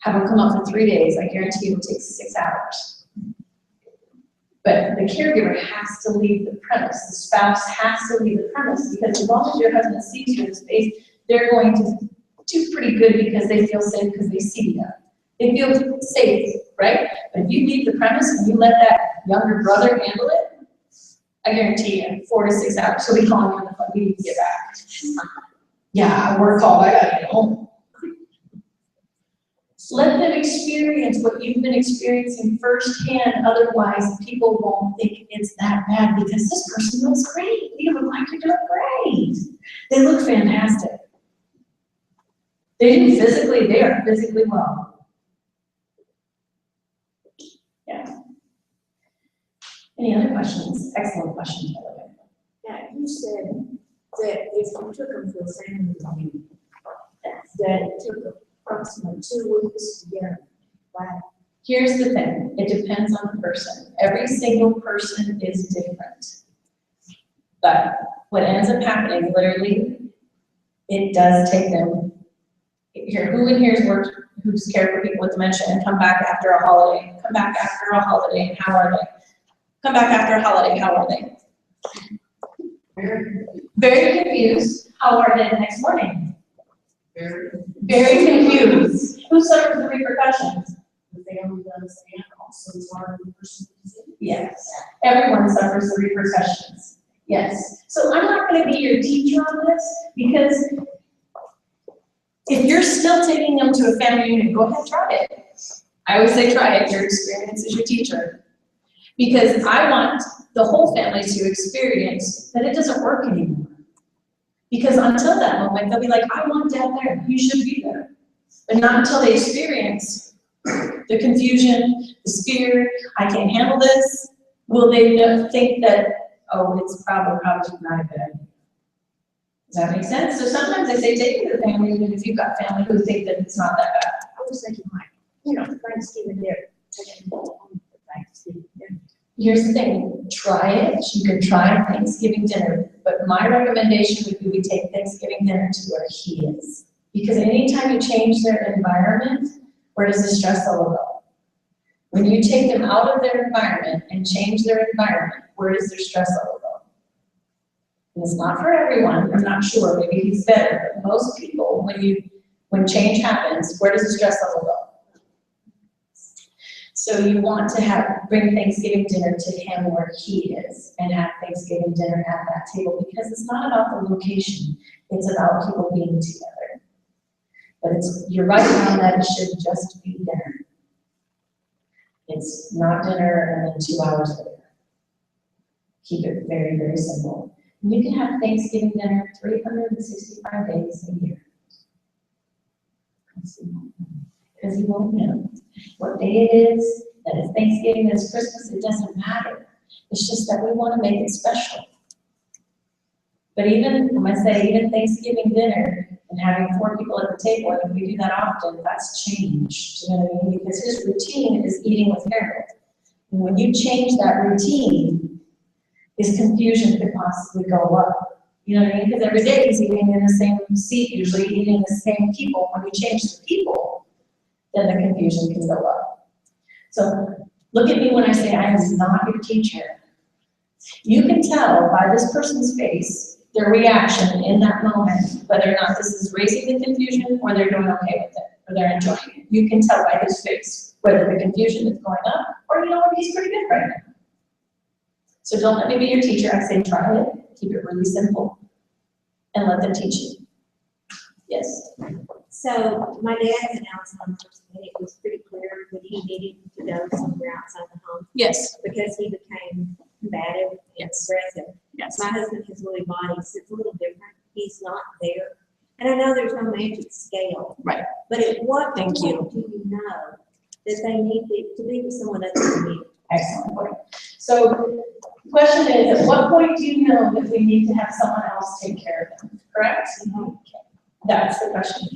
Have them come up for 3 days. I guarantee it will take 6 hours. But the caregiver has to leave the premise. The spouse has to leave the premise, because as long as your husband sees you in space, they're going to do pretty good because they feel safe because they see you. They feel safe, right? But if you leave the premise and you let that younger brother handle it, I guarantee you, 4 to 6 hours, he'll be calling you on the phone, we need to get back. Yeah, work call, I gotta get home. Let them experience what you've been experiencing firsthand, otherwise people won't think it's that bad, because this person looks great. You look like you're doing great. They look fantastic. They are physically well. Yeah. Any other questions? Excellent questions, by the way. Yeah, you said that if you took them for a family meeting, that it took approximately 2 weeks to get them back. Here's the thing, it depends on the person. Every single person is different. But what ends up happening, literally, it does take them, here, who in here's worked, who's cared for people with dementia and come back after a holiday, come back after a holiday, and how are they? Come back after a holiday, how are they? Very confused. How are they the next morning? Very confused. Who suffers the repercussions? The family does and also the person. Yes. Everyone suffers the repercussions. Yes. So I'm not going to be your teacher on this, because if you're still taking them to a family unit, go ahead, try it. I always say try it. Your experience is your teacher. Because I want the whole family to experience that it doesn't work anymore. Because until that moment, they'll be like, I want Dad there, you should be there. But not until they experience the confusion, the fear, I can't handle this, will they think that, oh, it's probably not a good idea. Does that make sense? So sometimes I say take it to the family unit if you've got family who think that it's not that bad. I was thinking like, Thanksgiving dinner, taking them home for Thanksgiving dinner. Here's the thing, try it. You can try Thanksgiving dinner, but my recommendation would be we take Thanksgiving dinner to where he is. Because anytime you change their environment, where does the stress level go? When you take them out of their environment and change their environment, where does their stress level go? And it's not for everyone, I'm not sure, maybe he's better, but most people, when change happens, where does the stress level go? So you want to bring Thanksgiving dinner to him where he is and have Thanksgiving dinner at that table, because it's not about the location, it's about people being together. But you're right around that, it should just be dinner. It's not dinner and then 2 hours later. Keep it very, very simple. And you can have Thanksgiving dinner 365 days a year. Because he won't know what day it is, that it's Thanksgiving, that it's Christmas, it doesn't matter. It's just that we want to make it special. But even Thanksgiving dinner and having 4 people at the table, and if we do that often, that's changed. You know what I mean? Because his routine is eating with Harold. And when you change that routine, his confusion could possibly go up. You know what I mean? Because every day he's eating in the same seat, usually eating the same people. When you change the people, then the confusion can go up. So look at me when I say I am not your teacher. You can tell by this person's face, their reaction in that moment, whether or not this is raising the confusion or they're doing okay with it, or they're enjoying it. You can tell by his face whether the confusion is going up or, you know what, he's pretty good right now. So don't let me be your teacher. I say try it, keep it really simple, and let them teach you. Yes? So my dad had Alzheimer's, and it was pretty clear that he needed to go somewhere outside the home Yes. because he became combative and Yes. aggressive. Yes. My husband has Lewy bodies, so it's a little different. He's not there. And I know there's no magic scale. Right. But at what Thank point you. do you know that they need to be with someone that's in need? Excellent point. So the question is, at what point do you know that we need to have someone else take care of them, correct? Okay. That's the question.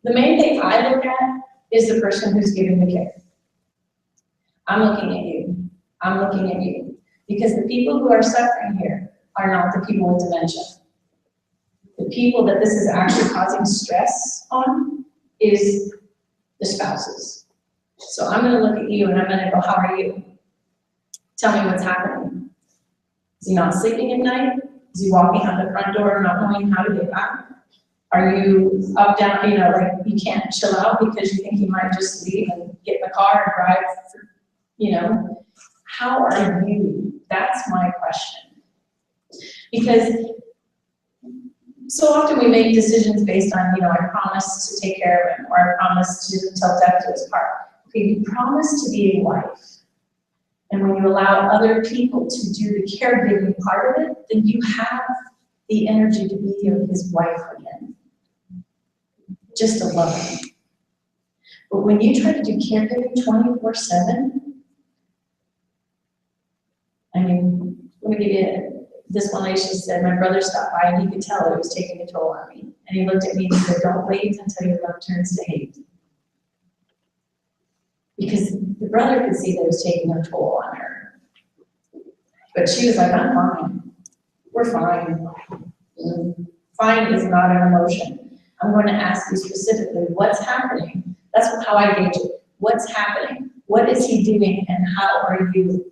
The main thing I look at is the person who's giving the care. I'm looking at you. I'm looking at you. Because the people who are suffering here are not the people with dementia. The people that this is actually causing stress on is the spouses. So I'm gonna look at you and I'm gonna go, how are you? Tell me what's happening. Is he not sleeping at night? Is he walking out the front door not knowing how to get back? Are you up, down, you know, like you can't chill out because you think he might just leave and get in the car and drive, you know? How are you? That's my question. Because so often we make decisions based on, you know, I promised to take care of him, or I promised to till death do us part. Okay, you promised to be a wife. And when you allow other people to do the caregiving part of it, then you have the energy to be his wife again. Just to love him. But when you try to do caregiving 24/7, I mean, let me give you this one lady, she said, my brother stopped by and he could tell it was taking a toll on me. And he looked at me and said, don't wait until your love turns to hate. Because the brother could see that it was taking a toll on her. But she was like, I'm fine. We're fine. Fine is not an emotion. I'm going to ask you specifically, what's happening? That's how I gauge it. What's happening? What is he doing and how are you?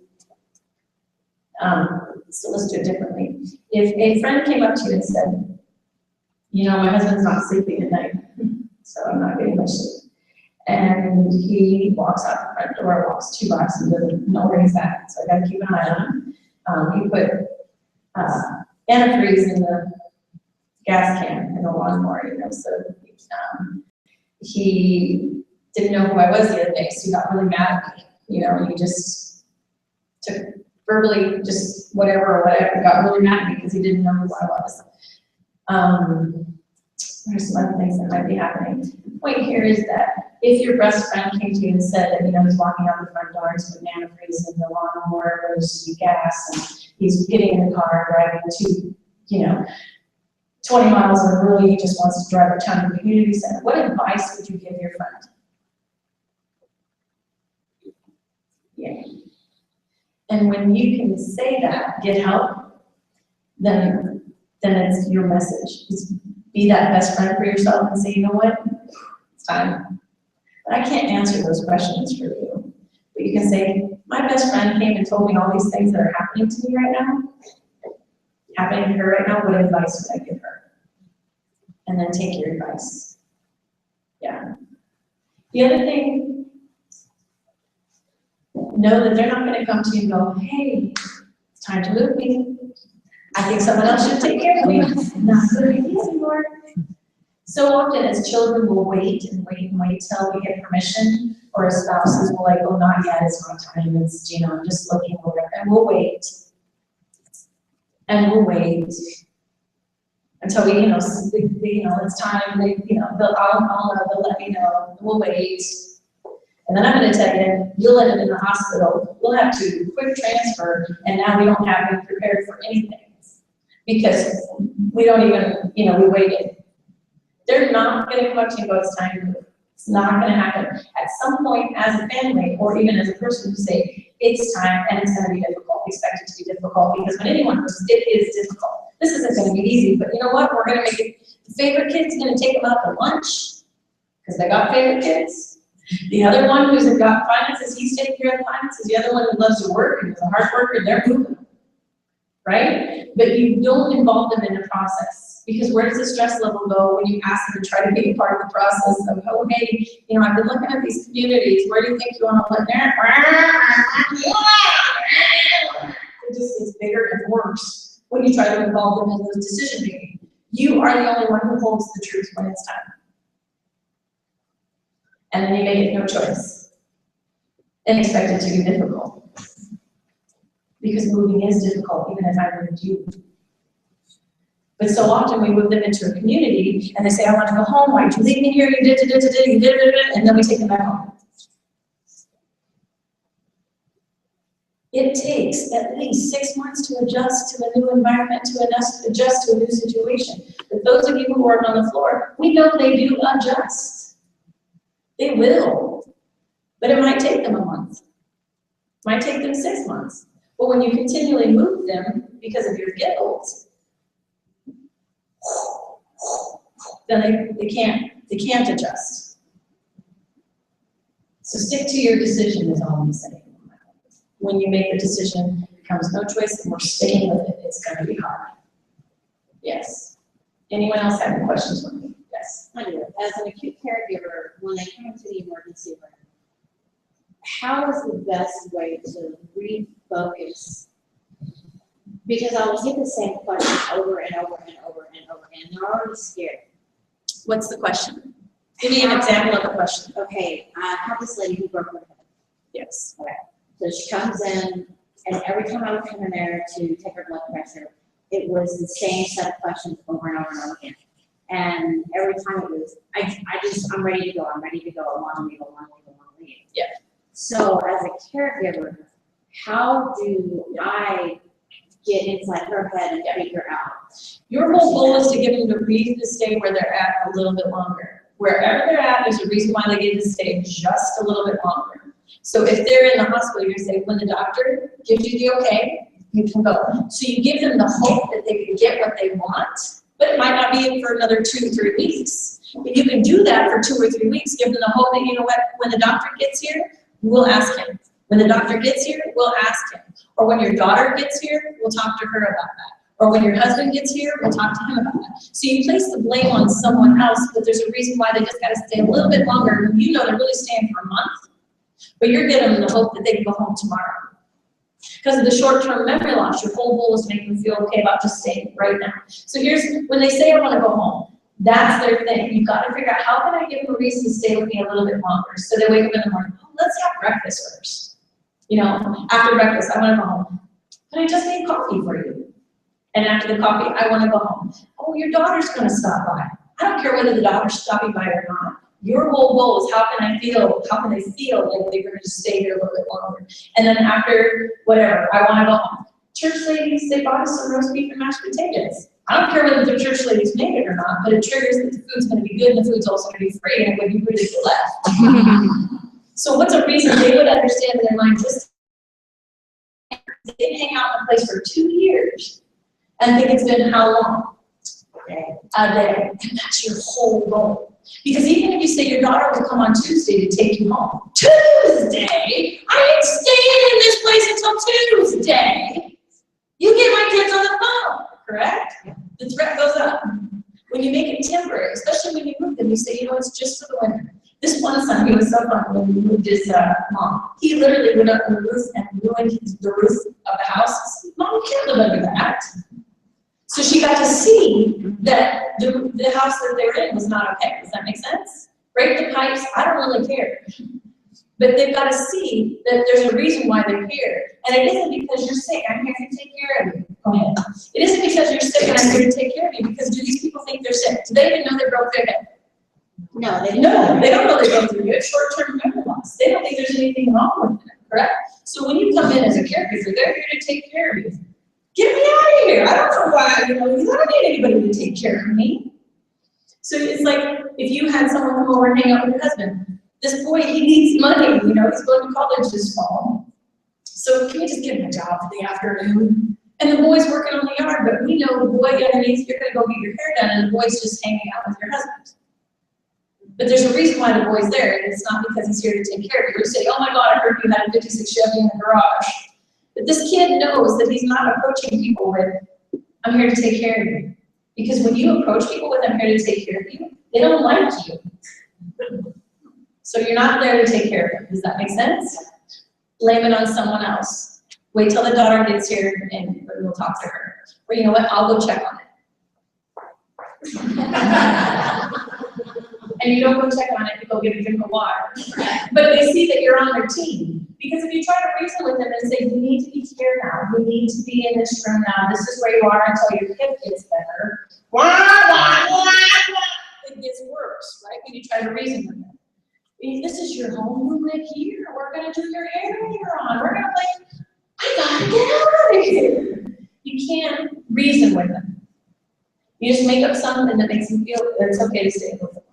So let's do it differently. If a friend came up to you and said, you know, my husband's not sleeping at night, so I'm not getting much sleep. And he walks out the front door, walks 2 blocks and doesn't know where he's at, so I gotta keep an eye on him. He put antifreeze in the gas can in the lawnmower, you know, so he didn't know who I was the other day, so he got really mad at me, you know, and he just took verbally just whatever, got really mad at me because he didn't know who I was. There's some other things that might be happening. The point here is that if your best friend came to you and said that, you know, he's walking out the front door to put antifreeze in the lawnmower, there's gas, and he's getting in the car, driving to, you know, 20 miles and really he just wants to drive down to the community center, what advice would you give your friend? Yeah. And when you can say that, get help, then it's your message. Just be that best friend for yourself and say, you know what, it's time. But I can't answer those questions for you. But you can say, my best friend came and told me all these things that are happening to me right now, happening to her right now, what advice would I give her? And then take your advice. Yeah. The other thing, know that they're not going to come to you and go, hey, it's time to move me. I think someone else should take care of me. Not good ideas anymore. So often as children will wait and wait and wait till we get permission, or as spouses will like, oh, not yet, it's not time, it's, you know, I'm just looking over it. And we'll wait. And we'll wait until we, you know, it's time, you know, I'll know, they'll let me know, we'll wait. And then I'm going to tell you, you'll end up in the hospital, we'll have to quick transfer, and now we don't have you prepared for anything. Because we don't even, you know, we waited. They're not going to come up to you and go, it's time to move. It's not going to happen. At some point as a family, or even as a person, you say, it's time, and it's going to be difficult. Expect it to be difficult, because when anyone moves, it is difficult. This isn't going to be easy, but you know what? We're going to make it, the favorite kid's going to take them out to lunch, because they got favorite kids. The other one who's got finances, he's taking care of the finances. The other one who loves to work and is a hard worker, they're moving. Right? But you don't involve them in the process, because where does the stress level go when you ask them to try to be a part of the process of, oh, hey, you know, I've been looking at these communities, where do you think you want to live there? It just gets bigger and worse when you try to involve them in those decision making. You are the only one who holds the truth when it's time. And then you make it no choice and expect it to be difficult. Because moving is difficult, even if I moved you. But so often we move them into a community and they say, I want to go home, why'd you leave me here, you did, and then we take them back home. It takes at least 6 months to adjust to a new environment, to adjust to a new situation. But those of you who work on the floor, we know they do adjust. They will. But it might take them a month. Might take them 6 months. But when you continually move them because of your guilt, then they can't adjust. So stick to your decision is all I'm saying. When you make the decision, it becomes no choice, and we're staying with it. It's going to be hard. Yes. Anyone else have any questions for me? Yes. I do. As an acute caregiver, when they come into the emergency room, how is the best way to refocus? Because I will get the same question over and over and over and over again. They're already scared. What's the question? Give me an example of the question. Okay, I have this lady who broke her hip. Yes. Okay. So she comes in, and every time I would come in there to take her blood pressure, it was the same set of questions over and over and over again. And every time it was, I'm ready to go, I want to leave, I want to leave. Yeah. So as a caregiver, how do I get inside her head and figure out? Your whole goal is to give them the reason to stay where they're at a little bit longer. Wherever they're at, there's a reason why they get to stay just a little bit longer. So if they're in the hospital, you're saying when the doctor gives you the okay, you can go. So you give them the hope that they can get what they want, but it might not be for another 2 or 3 weeks. If you can do that for 2 or 3 weeks, give them the hope that, you know what, when the doctor gets here, we'll ask him. When the doctor gets here, we'll ask him. Or when your daughter gets here, we'll talk to her about that. Or when your husband gets here, we'll talk to him about that. So you place the blame on someone else, but there's a reason why they just got to stay a little bit longer when you know they're really staying for a month. But you're giving them the hope that they can go home tomorrow. Because of the short-term memory loss, your whole goal is to make them feel okay about just staying right now. So here's, when they say I want to go home, that's their thing. You've got to figure out how can I give them a reason to stay with me a little bit longer. So they wake up in the morning, oh, let's have breakfast first. You know, after breakfast, I want to go home. Can I just make coffee for you? And after the coffee, I want to go home. Oh, your daughter's going to stop by. I don't care whether the daughter's stopping by or not. Your whole goal is how can they feel like they're going to stay here a little bit longer. And then after whatever, I want to go home. Church ladies, they bought us some roast beef and mashed potatoes. I don't care whether the church ladies made it or not, but it triggers that the food's going to be good and the food's also going to be free, and it would be rude if you left. So what's a reason they would understand in their mind just they didn't hang out in a place for 2 years and think it's been how long? A day. And that's your whole goal. Because even if you say your daughter will come on Tuesday to take you home, Tuesday? I ain't staying in this place until Tuesday. You get my kids on the phone, correct? The threat goes up. When you make it temporary, especially when you move them, you say, you know, it's just for the winter. This one son, he was so fun when we moved his mom. He literally went up on the roof and ruined the roof of the house. Mom, you can't live under that. So she got to see that the house that they were in was not okay. Does that make sense? Break the pipes, I don't really care. But they've got to see that there's a reason why they're here. And it isn't because you're sick, I'm here to take care of you. Go ahead. It isn't because you're sick and I'm here to take care of you, because do these people think they're sick? Do they even know they broke their hip? No, they No, they don't know they're going through it. Short-term memory loss. They don't think there's anything wrong with them, correct? So when you come in as a caregiver, they're here to take care of you. Get me out of here. I don't know why, you know, because I don't need anybody to take care of me. So it's like if you had someone come over and hang out with your husband. This boy, he needs money, you know, he's going to college this fall. So can you just give him a job for the afternoon? And the boy's working on the yard, but we know the boy underneath, you're going to go get your hair done, and the boy's just hanging out with your husband. But there's a reason why the boy's there, and it's not because he's here to take care of you. You say, oh my God, I heard you had a 56 Chevy in the garage. But this kid knows that he's not approaching people with, I'm here to take care of you. Because when you approach people with, I'm here to take care of you, they don't like you. So you're not there to take care of them. Does that make sense? Blame it on someone else. Wait till the daughter gets here and we'll talk to her. Or you know what, I'll go check on it. And you don't go check on it, you go get a drink of water. But they see that you're on their team. Because if you try to reason with them and say, you need to be here now, you need to be in this room now, this is where you are until your hip gets better, it gets worse, right? When you try to reason with them. This is your home, you live here, we're gonna do your hair later on, we're gonna like, I gotta get out of here. You can't reason with them. You just make up something that makes them feel that it's okay to stay with them.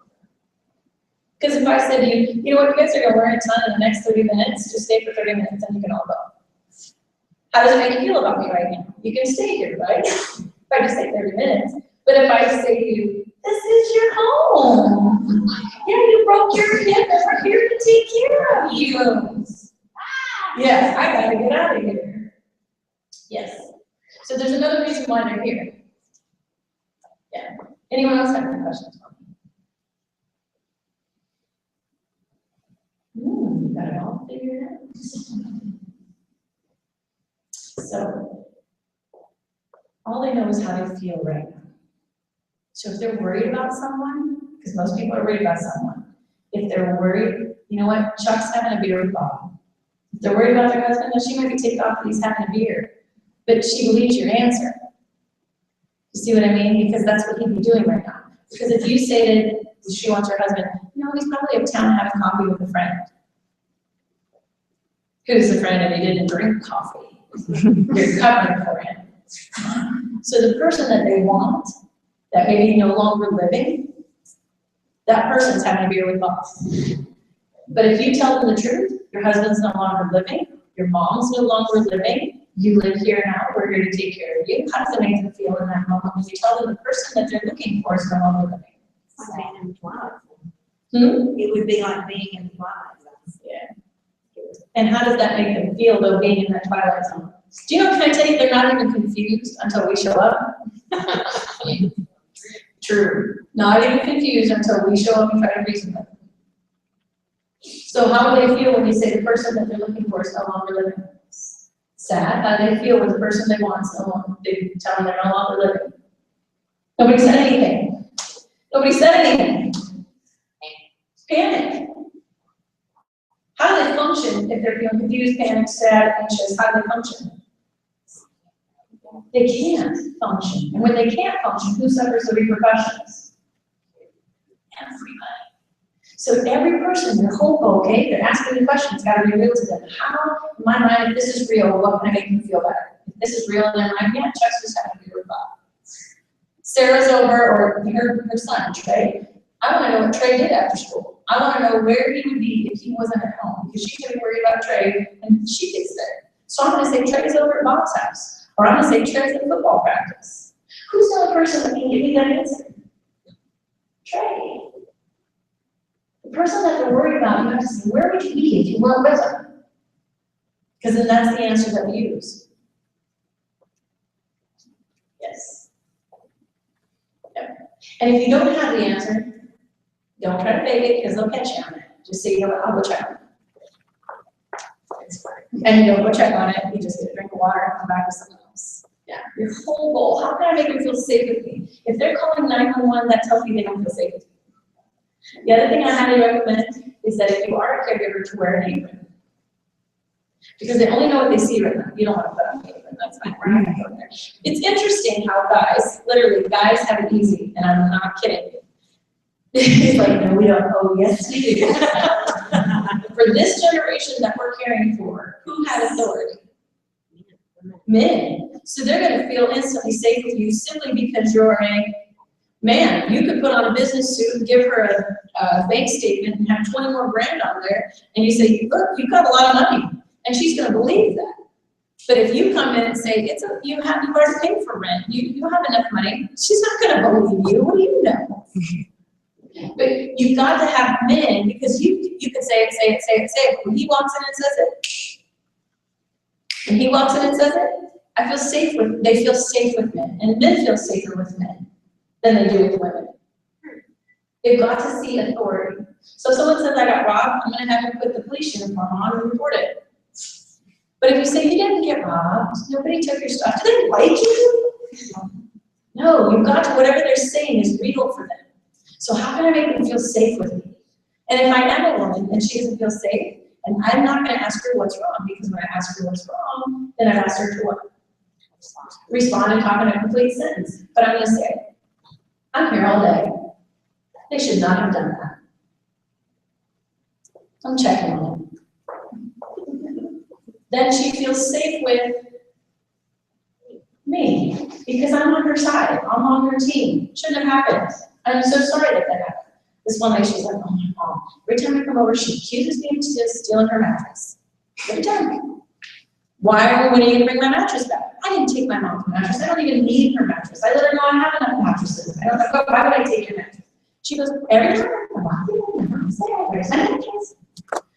Because if I said to you, you know what, you guys are gonna learn a ton in the next 30 minutes, just stay for 30 minutes and you can all go. How does it make you feel about me right now? You can stay here, right? If I just say 30 minutes. But if I just say to you, this is your home. Yeah, you broke your hip and we're here to take care of you. Yes, I gotta get out of here. Yes. So there's another reason why they're here. Yeah. Anyone else have any questions? You got it all figured out. So, all they know is how they feel right now. So if they're worried about someone, because most people are worried about someone, if they're worried, you know what, Chuck's having a beer with Bob. If they're worried about their husband, then she might be ticked off that he's having a beer, but she believes your answer. You see what I mean? Because that's what he'd be doing right now. Because if you say that she wants her husband, no, he's probably uptown having coffee with a friend. Who's the friend and he didn't drink coffee? You're covering for him. So the person that they want, that may be no longer living, that person's having a beer with Bob. But if you tell them the truth, your husband's no longer living, your mom's no longer living, you live here now, we're here to take care of you. How does it make them feel in that moment when you tell them the person that they're looking for is no longer living? Like being in the twilight. Hmm? It would be like being in the twilight zone. Yeah. And how does that make them feel though being in that twilight zone? Do you know, can I tell you, they're not even confused until we show up? True. Not even confused until we show up and try to reason with them. So how do they feel when you say the person that they're looking for is no longer living? Sad. How do they feel when the person they want is no longer, they tell them they're no longer living? Nobody said anything. Nobody said anything. Panic. How do they function if they're feeling confused, panicked, sad, anxious? How do they function? They can't function. And when they can't function, who suffers the repercussions? Everybody. So every person, their whole bouquet, they're asking the question, it's got to be real to them. How, in my mind, if this is real, what can I make them feel better? If this is real in their mind, yeah, Chuck's just having a beer with Bob. Sarah's over, or her son, Trey. I want to know what Trey did after school. I want to know where he would be if he wasn't at home, because she's going to be worried about Trey, and she gets there. So I'm going to say Trey's over at Bob's house, or I'm going to say Trey's at football practice. Who's the only person that can give me that answer? Trey. The person that they're worried about, you have to say, where would you be if you weren't with them? Because then that's the answer that we use. Yes. Yep. And if you don't have the answer, don't try to fake it because they'll catch you on it. Just say, you know what, I'll go check on it. And you don't go check on it, you just get a drink of water and come back with someone else. Yeah. Your whole goal, how can I make them feel safe with me? If they're calling 911, that tells me they don't feel safe with me. The other thing I highly recommend is that if you are a caregiver, to wear an apron. Because they only know what they see right now. You don't want to put on an apron, that's fine, we're not going to go there. It's interesting how guys, literally, guys have it easy, and I'm not kidding. It's like, no, we don't. Oh, yes, we do. For this generation that we're caring for, who had authority? Men. So they're going to feel instantly safe with you simply because you're a man. You could put on a business suit and give her a bank statement and have 20 more grand on there, and you say, look, you've got a lot of money, and she's going to believe that. But if you come in and say, you've already paid for rent, you have enough money, she's not going to believe you. What do you know? But you've got to have men, because you can say it. When he walks in and says it, when he walks in and says it, they feel safe with men, and men feel safer with men than they do with women. They've got to see authority. So if someone says, I got robbed, I'm going to have him put the police uniform on and report it. But if you say, you didn't get robbed, nobody took your stuff, do they like you? No, you've got to, whatever they're saying is real for them. So how can I make them feel safe with me? And if I am a woman and she doesn't feel safe, and I'm not going to ask her what's wrong, because when I ask her what's wrong, then I've asked her to what? Respond and talk in a complete sentence. But I'm going to say, I'm here all day. They should not have done that. I'm checking on it. Then she feels safe with me because I'm on her side. I'm on her team. Shouldn't have happened. I'm so sorry that happened. This one night she's like, oh my mom. Every time I come over, she accuses me of stealing her mattress. Every time. When are you gonna bring my mattress back? I didn't take my mom's mattress. I don't even need her mattress. I let her know I have enough mattresses. I don't know, why would I take your mattress? She goes, every time I come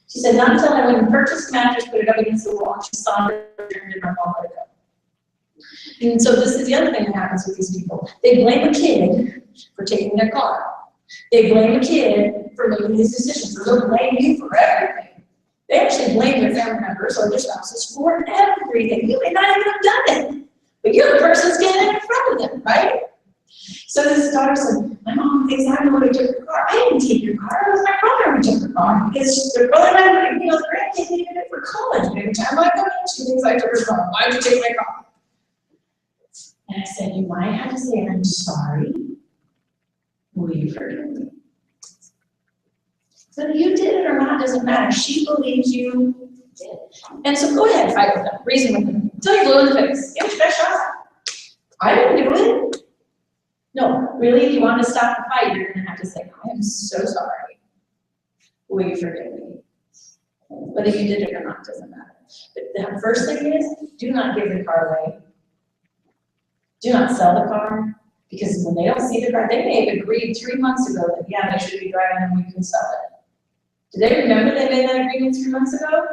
she said, not until I went and purchased a mattress, put it up against the wall, and she saw it and my mom let it go. And so this is the other thing that happens with these people. They blame a kid for taking their car. They blame a kid for making these decisions. So they'll blame you for everything. They actually blame their family members or their spouses for everything. You may not even have done it, but you're the person standing in front of them, right? So this daughter said, my mom thinks I'm the one who took her car. I didn't take your car. It was my brother who took her car. Because their brother and I, the grandkids needed it for college. And every time I come in, she thinks I took her car. Why did you take my car? And I said, you might have to say, I'm sorry. Will you forgive me? So you did it or not doesn't matter. She believes you did. And so go ahead, fight with them, reason with them, until you're blue in the face. Give it your best shot. I didn't do it. No, really, if you want to stop the fight, you're going to have to say, I am so sorry. Will you forgive me? Whether you did it or not doesn't matter. But the first thing is, do not give the car away. Do not sell the car. Because when they don't see the car, they may have agreed 3 months ago that, yeah, they should be driving and we can sell it. Do they remember they made that agreement 3 months ago?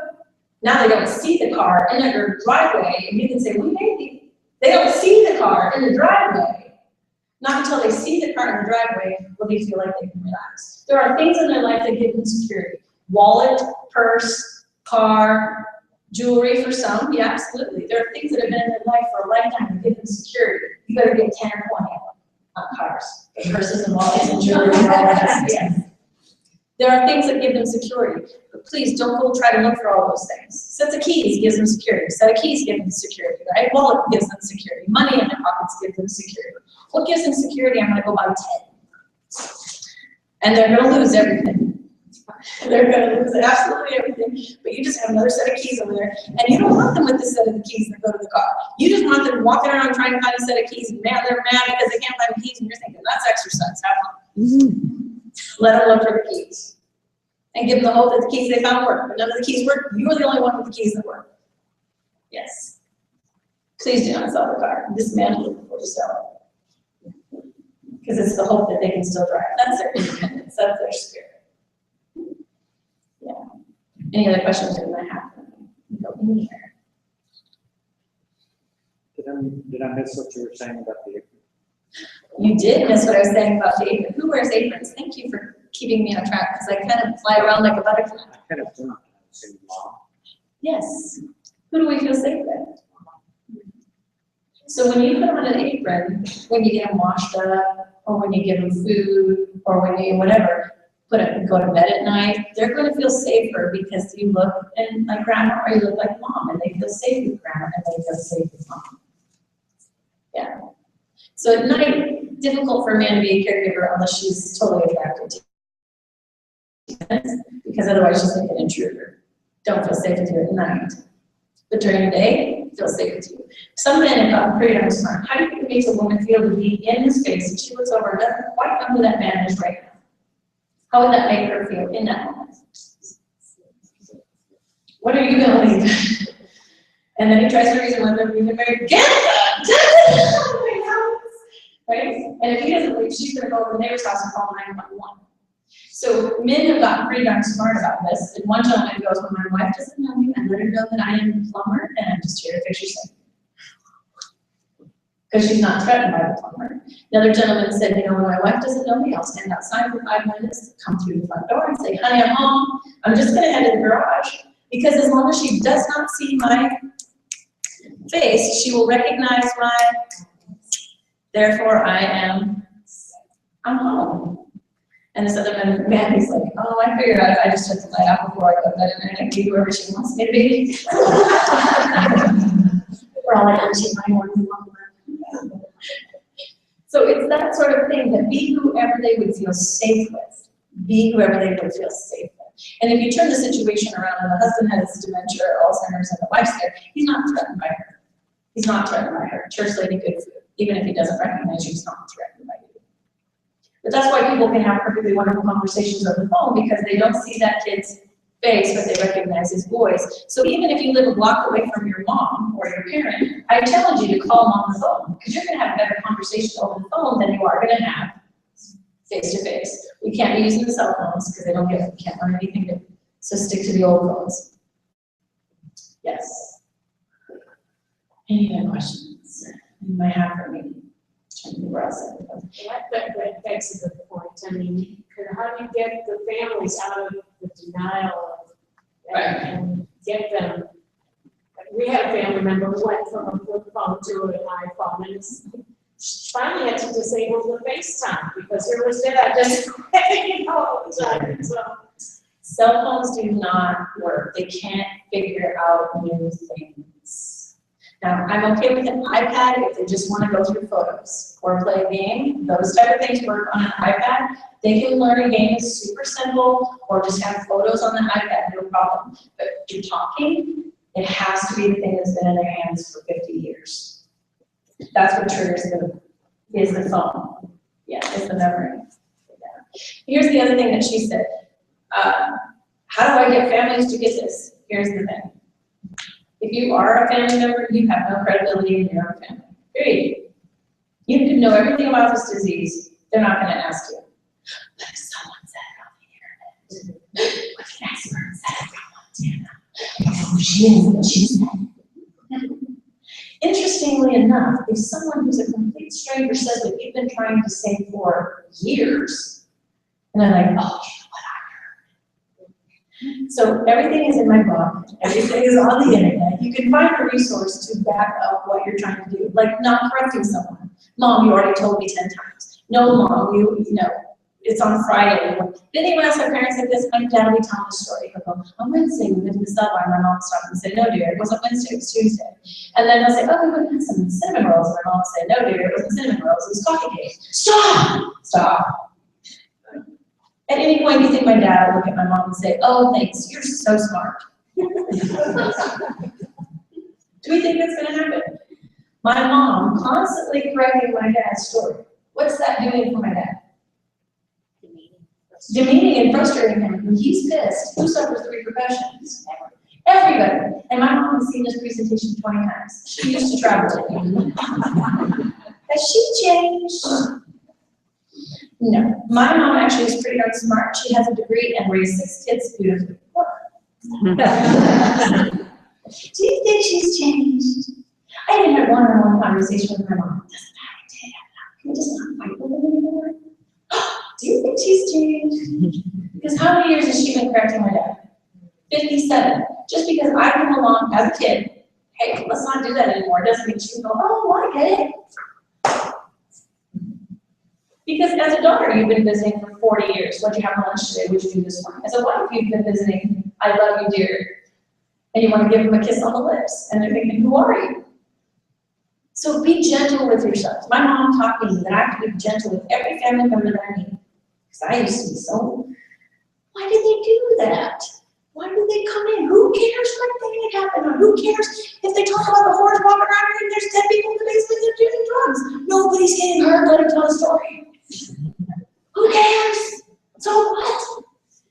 Now they don't see the car in their driveway, and you can say, well, maybe. They don't see the car in the driveway. Not until they see the car in the driveway will they feel like they can relax. There are things in their life that give them security. Wallet, purse, car, jewelry for some, yeah, absolutely. There are things that have been in their life for a lifetime that give them security. You better get 10 or 20 of them on cars. Purses and wallets and jewelry and all that. Yes. There are things that give them security, but please don't go try to look for all those things. Sets of keys gives them security. Set of keys gives them security, right? Wallet gives them security. Money in their pockets gives them security. What gives them security? I'm gonna go buy 10. And they're gonna lose everything. They're gonna lose absolutely everything, but you just have another set of keys over there, and you don't want them with the set of the keys that go to the car. You just want them walking around trying to find a set of keys, and man, they're mad because they can't find the keys, and you're thinking, that's exercise, have fun. Let them look for the keys. And give them the hope that the keys they found work. But none of the keys work, you are the only one with the keys that work. Yes. Please do not sell the car. Dismantle it before you sell it. Because it's the hope that they can still drive. That's their independence, that's their spirit. Yeah. Any other questions that I have? Go in here. Did I miss what you were saying about the apron? You did miss what I was saying about the apron. Who wears aprons? Thank you for keeping me on track, because I kind of fly around like a butterfly. I kind of don't. Mom. Yes. Who do we feel safe with? So when you put on an apron, when you get them washed up, or when you give them food, or when you whatever, go to bed at night, they're going to feel safer because you look like grandma or you look like mom, and they feel safe with grandma and they feel safe with mom. Yeah. So at night, difficult for a man to be a caregiver unless she's totally attracted to you. Because otherwise she's like an intruder. Don't feel safe with you at night. But during the day, feel safe with you. Some men have gotten pretty darn smart. How do you think it makes a woman feel to be in his face and she looks over and doesn't quite know who that man is right now? How would that make her feel in that moment? What are you going to leave? And then he tries to reason with her, we've been married, get the right? And if he doesn't leave, she's going to go to the neighbor's house and call 911. So men have gotten pretty darn smart about this. And one gentleman goes, well, my wife doesn't know me. I let her know that I am a plumber and I'm just here to fix your sink. Because she's not threatened by the plumber. Another gentleman said, you know, when my wife doesn't know me, I'll stand outside for 5 minutes, come through the front door and say, honey, I'm home. I'm just going to head to the garage. Because as long as she does not see my face, she will recognize my, therefore I'm home. And this other man, he's like, oh, I figured out if I just took the light out before I go to bed and I can be whoever she wants me to be. We're all like, she's my morning woman. So So it's that sort of thing, that be whoever they would feel safe with. Be whoever they would feel safe with. And if you turn the situation around and the husband has dementia or Alzheimer's and the wife's there, he's not threatened by her. He's not threatened by her. Church lady, good food. Even if he doesn't recognize you, he's not threatened by you. But that's why people can have perfectly wonderful conversations over the phone, because they don't see that kid's face, but they recognize his voice. So even if you live a block away from your mom or your parent, I challenge you to call them on the phone, because you're going to have a better conversation over the phone than you are going to have face-to-face. We can't be using the cell phones because they don't get it. We can't learn anything new. So stick to the old phones. Yes. Any other questions you might have for me? That begs a good point. I mean, how do you get the families out of the denial and get them? We had a family member who went from a flip phone to an iPhone, and she finally had to disable the FaceTime because there was that just all the time. So cell phones do not work. They can't figure out new things. Now, I'm okay with an iPad if they just want to go through photos or play a game. Those type of things work on an iPad. They can learn a game that's super simple or just have photos on the iPad, no problem. But if you're talking, it has to be the thing that's been in their hands for 50 years. That's what triggers is the phone. Yeah, it's the memory. Yeah. Here's the other thing that she said. How do I get families to get this? Here's the thing. If you are a family member, you have no credibility in your own family. Period. You can know everything about this disease. They're not going to ask you. But if someone said it on the internet, what if an expert said it from Montana? Oh, she is what she said. Interestingly enough, if someone who's a complete stranger says what you've been trying to say for years, and they're like, oh, you know what I heard. So everything is in my book. Everything is on the internet. You can find a resource to back up what you're trying to do, like not correcting someone. Mom, you already told me 10 times. No, Mom, you know, it's on Friday. Did anyone else have parents like this? My dad would tell me the story. He'll go, on Wednesday, we went to the Subway. My mom would stop and say, no, dear, it wasn't Wednesday, it was Tuesday. And then they'll say, oh, we went and had some cinnamon rolls. And my mom would say, no, dear, it wasn't cinnamon rolls, it was coffee cake. Stop! Stop. At any point, you think my dad would look at my mom and say, oh, thanks, you're so smart. Do we think that's going to happen? My mom constantly correcting my dad's story. What's that doing for my dad? Demeaning and frustrating him. When he's pissed, who suffers the repercussions? Everybody. And my mom has seen this presentation 20 times. She used to travel with me. Has she changed? No. My mom actually is pretty darn smart. She has a degree and raised 6 kids beautifully. Do you think she's changed? I even had one-on-one conversation with my mom. Doesn't matter, Dad. Can we just not fight with her anymore? Do you think she's changed? Because how many years has she been correcting my dad? 57. Just because I come along as a kid, hey, let's not do that anymore, doesn't mean she can go, oh, I get it. Because as a daughter, you've been visiting for 40 years. What'd you have for lunch today? What'd you do this morning? As a wife, you've been visiting, I love you, dear. And you want to give them a kiss on the lips. And they're thinking, who are you? So be gentle with yourself. My mom taught me that I have to be gentle with every family member that I meet. Because I used to be so, why did they do that? Why do they come in? Who cares what thing happened? Or who cares if they talk about the horse walking around here and there's 10 people in the basement that are doing drugs? Nobody's getting hurt. Let them tell the story. Who cares? So what?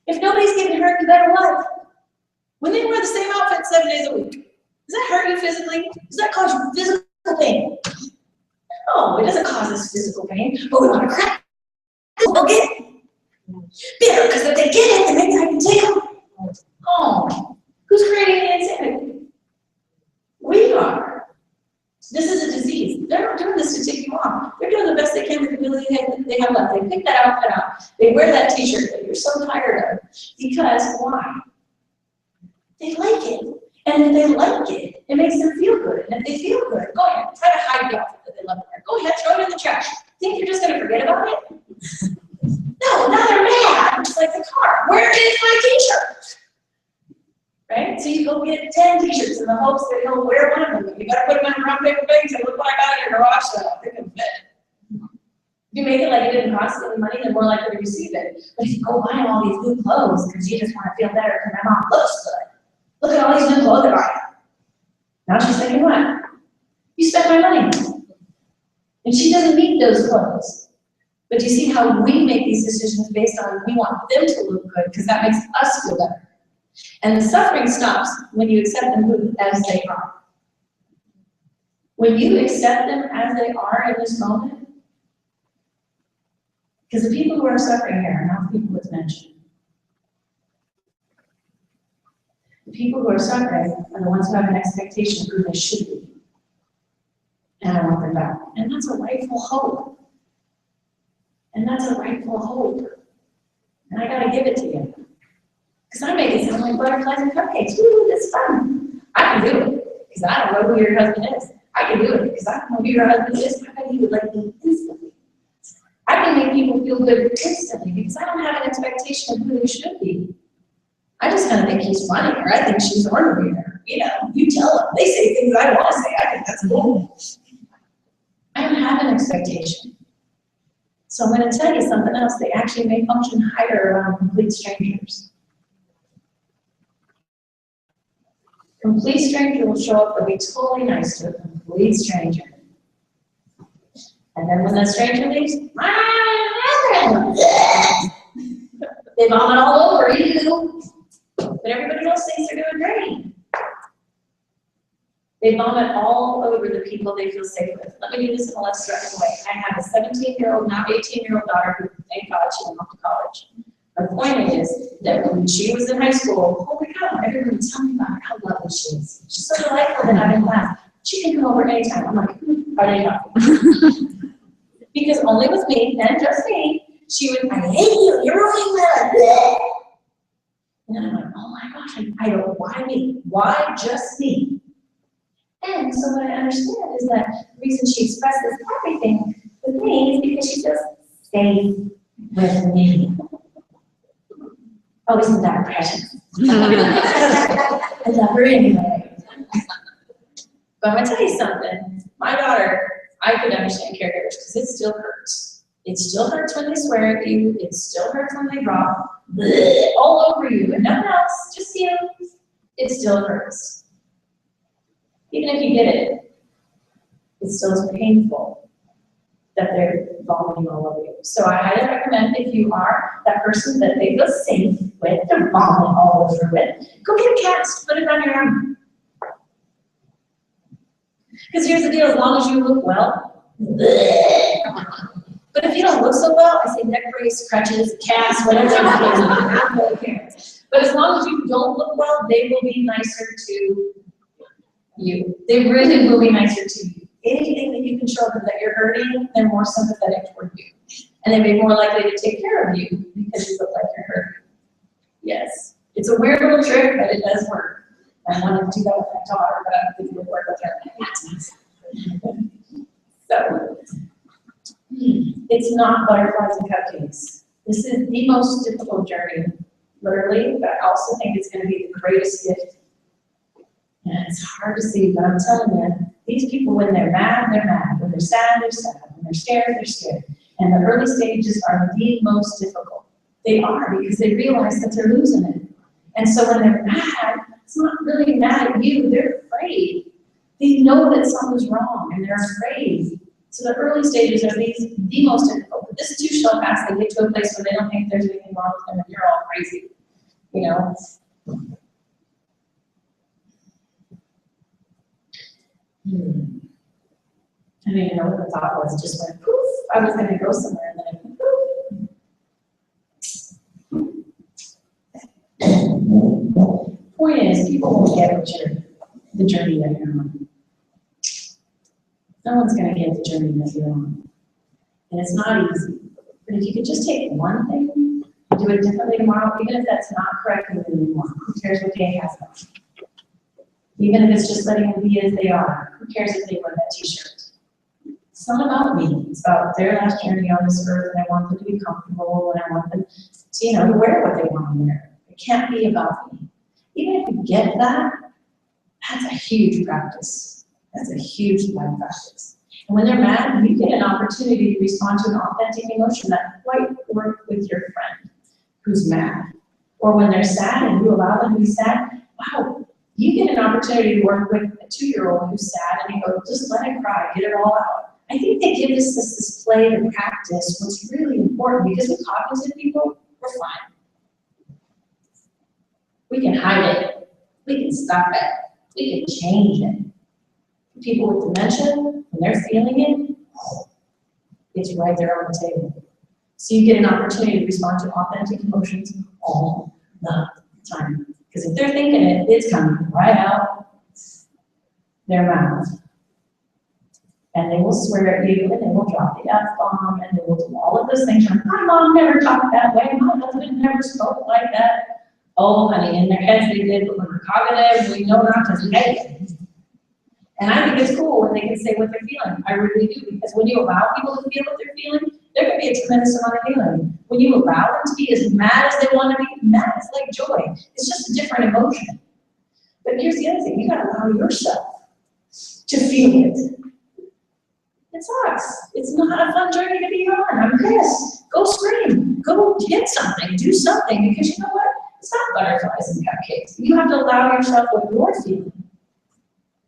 If nobody's getting hurt, you better what? When they wear the same outfit 7 days a week, does that hurt you physically? Does that cause you physical pain? No, it doesn't cause us physical pain, but we want to crack. They'll get it. Bitter, because if they get it, then maybe I can take them. Oh, who's creating the insanity? We are. This is a disease. They're not doing this to take you off. They're doing the best they can with the ability they have left. They pick that outfit out. They wear that t-shirt that you're so tired of. Because why? They like it. And if they like it, it makes them feel good. And if they feel good, go ahead. Try to hide the outfit that they love to wear. Go ahead, throw it in the trash. Think you're just going to forget about it? No, now they're mad. It's like the car. Where is my t-shirt? Right? So you go get 10 t-shirts in the hopes that he'll wear one of them. You better put them in brown paper bags and look like I got in your garage sale. They can fit. you make it like it didn't cost any money, they're more likely to receive it. But if you go buy all these new clothes because you just want to feel better because my mom looks good, look at all these new clothes I buy. Now she's thinking, what? You spent my money. And she doesn't need those clothes. But you see how we make these decisions based on we want them to look good because that makes us feel better. And the suffering stops when you accept them as they are. When you accept them as they are in this moment, because the people who are suffering here are not the people with dementia. The people who are suffering are the ones who have an expectation of who they should be. And I want them back. And that's a rightful hope. And that's a rightful hope. And I gotta give it to you. Because I make it sound like butterflies and cupcakes. Woo, that's fun. I can do it. Because I don't know who your husband is. I can do it. Because I don't know who your husband is. I bet he would like me instantly. I can make people feel good instantly because I don't have an expectation of who they should be. I just kind of think he's funny, or I think she's ornery, or, you know, you tell them. They say things I want to say. I think that's cool. I don't have an expectation. So I'm going to tell you something else. They actually may function higher around complete strangers. Complete stranger will show up and be totally nice to a complete stranger. And then when that stranger leaves, they vomit all over you. But everybody else thinks they're doing great. They vomit all over the people they feel safe with. Let me do this in a less threatening way. I have a 17-year-old, now 18-year-old daughter who, thank God, she went off to college. Her point is that when she was in high school, oh my God, everyone would tell me about her, how lovely she is. She's so delightful that I'm in class. She can come over anytime. I'm like, are they talking? Because only with me, and just me, she would, I hate you, you're ruining my life. And then I'm like, oh my gosh, I don't, why me? Why just me? And so what I understand is that the reason she expresses everything with me is because she feels safe with me. Oh, isn't that precious? I love her anyway. But I'm gonna tell you something. My daughter, I could understand caregivers because it still hurts. It still hurts when they swear at you. It still hurts when they drop all over you and nothing else, just you. It still hurts. Even if you get it, it still is painful that they're vomiting all over you. So I highly recommend if you are that person that they feel safe with, they're vomiting all over with, go get a cast, put it on your arm. Because here's the deal, as long as you look well, but if you don't look so well, I say neck brace, crutches, cast, whatever I don't really care. But as long as you don't look well, they will be nicer to you. They really will be nicer to you. Anything that you can show them that you're hurting, they're more sympathetic toward you. And they'll be more likely to take care of you because you look like you're hurting. Yes. It's a weird little trick, but it does work. I wanted to do that with my daughter, but I don't think it would work with her. So, it's not butterflies and cupcakes. This is the most difficult journey, literally, but I also think it's going to be the greatest gift. And it's hard to see, but I'm telling you, these people, when they're mad, they're mad. When they're sad, they're sad. When they're scared, they're scared. And the early stages are the most difficult. They are, because they realize that they're losing it. And so when they're mad, it's not really mad at you, they're afraid. They know that something's wrong, and they're afraid. So the early stages are the most difficult. But this too shall pass. They get to a place where they don't think there's anything wrong with them, and you're all crazy, you know? I didn't even know what the thought was. It just went poof. I was going to go somewhere, and then it went poof. Point is, people won't get the journey that you're on. No one's going to get the journey that you're on. And it's not easy. But if you could just take one thing, do it differently tomorrow, even if that's not correctly anymore, who cares what day has them? Even if it's just letting them be as they are, who cares if they wear that t-shirt? It's not about me. It's about their last journey on this earth, and I want them to be comfortable, and I want them to, you know, wear what they want to wear. It can't be about me. Even if you get that, that's a huge practice. That's a huge life practice. And when they're mad, you get an opportunity to respond to an authentic emotion that might work with your friend who's mad. Or when they're sad and you allow them to be sad, wow, you get an opportunity to work with a 2-year-old who's sad and you go, just let it cry, get it all out. I think they give us this play to practice what's really important, because with cognitive people, we're fine. We can hide it, we can stop it, we can change it. People with dementia, when they're feeling it, it's right there on the table. So you get an opportunity to respond to authentic emotions all the time. Because if they're thinking it, it's coming right out their mouth. And they will swear at you, and they will drop the F-bomb, and they will do all of those things. My mom never talked that way, my husband never spoke like that. Oh, honey, in their heads they did, but when we're cognitive, we know not to say it. And I think it's cool when they can say what they're feeling. I really do, because when you allow people to feel what they're feeling, there can be a tremendous amount of healing. When you allow them to be as mad as they want to be, mad is like joy. It's just a different emotion. But here's the other thing, you gotta allow yourself to feel it. It sucks. It's not a fun journey to be on. I'm pissed. Go scream. Go get something. Do something, because you know what? It's not butterflies and cupcakes. You have to allow yourself what you're feeling.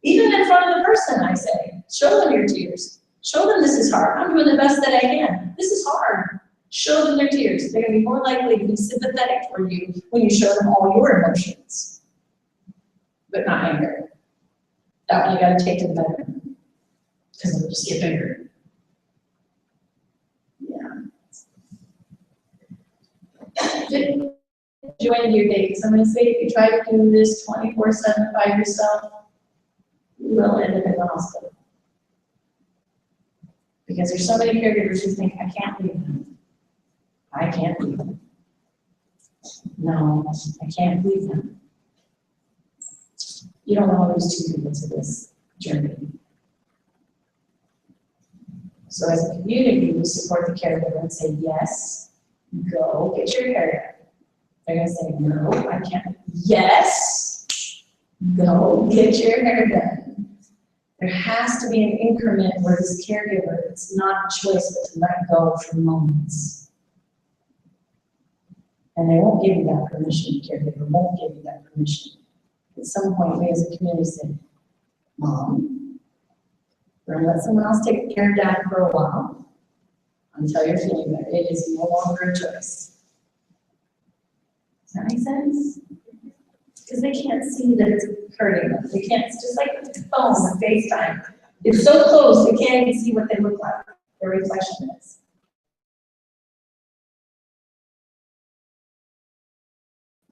Even in front of the person, I say, show them your tears. Show them this is hard. I'm doing the best that I can. This is hard. Show them their tears. They're going to be more likely to be sympathetic toward you when you show them all your emotions, but not anger. That one you got to take to the bedroom, because it'll just get bigger. Yeah. Join your days. I'm going to say if you try to do this 24/7 by yourself, you will end up in the hospital. Because there's so many caregivers who think, I can't leave them. I can't leave them. No, I can't leave them. You don't want to lose 2 people to this journey. So as a community, we support the caregiver and say, yes, go get your hair done. They're going to say, no, I can't. Yes, go get your hair done. There has to be an increment where this caregiver, it's not a choice but to let go for moments. And they won't give you that permission, the caregiver won't give you that permission. At some point, we as a community say, Mom, we're going to let someone else take care of Dad for a while until you're feeling better. It is no longer a choice. Does that make sense? Because they can't see that it's hurting them. They can't, it's just like with the phone and FaceTime. It's so close, they can't even see what they look like. Their reflection is.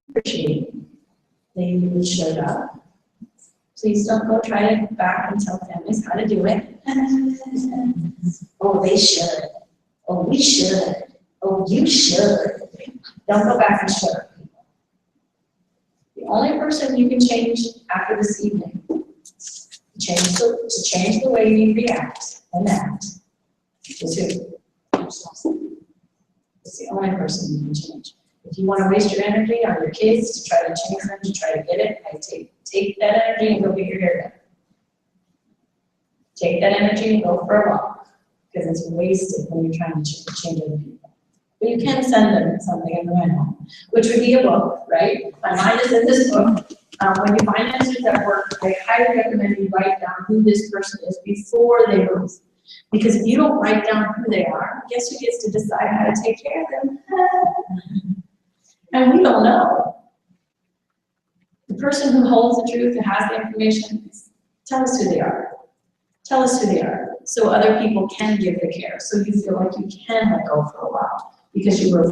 Appreciate they showed up. Please don't go try to back and tell families how to do it. Oh, they should. Oh, we should. Oh, you should. Don't go back and show. The only person you can change after this evening to change the way you react and act is who? It's the only person you can change. If you want to waste your energy on your kids to try to change them, to try to get it, I take that energy and go get your hair done. Take that energy and go for a walk, because it's wasted when you're trying to change other people. But you can send them something in the mail, which would be a book, right? My mind is in this book. When you find answers at work, I highly recommend you write down who this person is before they move. Because if you don't write down who they are, guess who gets to decide how to take care of them? And we don't know. The person who holds the truth, who has the information, tell us who they are. Tell us who they are, so other people can give the care, so you feel like you can let go for a while, because you were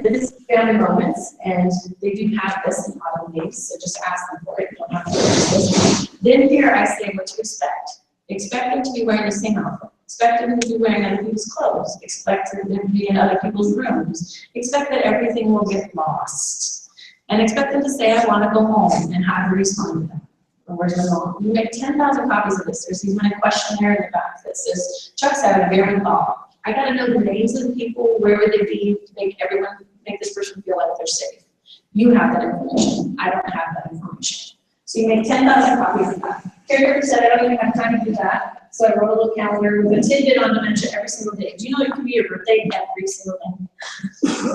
this family moments, and they do have this in autumn leaves, so just ask them for it. You don't have to this. Then here I say what to expect. Expect them to be wearing the same outfit. Expect them to be wearing other people's clothes. Expect them to be in other people's rooms. Expect that everything will get lost. And expect them to say, I want to go home, and how to respond to that. Or where's my mom? You make 10,000 copies of this. There's even a questionnaire in the back that says, Chuck's had a very thought. I got to know the names of the people, where would they be, to make this person feel like they're safe. You have that information. I don't have that information. So you make 10,000 copies of that. Caregiver said, I don't even have time to do that. So I wrote a little calendar with a tidbit on dementia every single day. Do you know it can be your birthday every single day?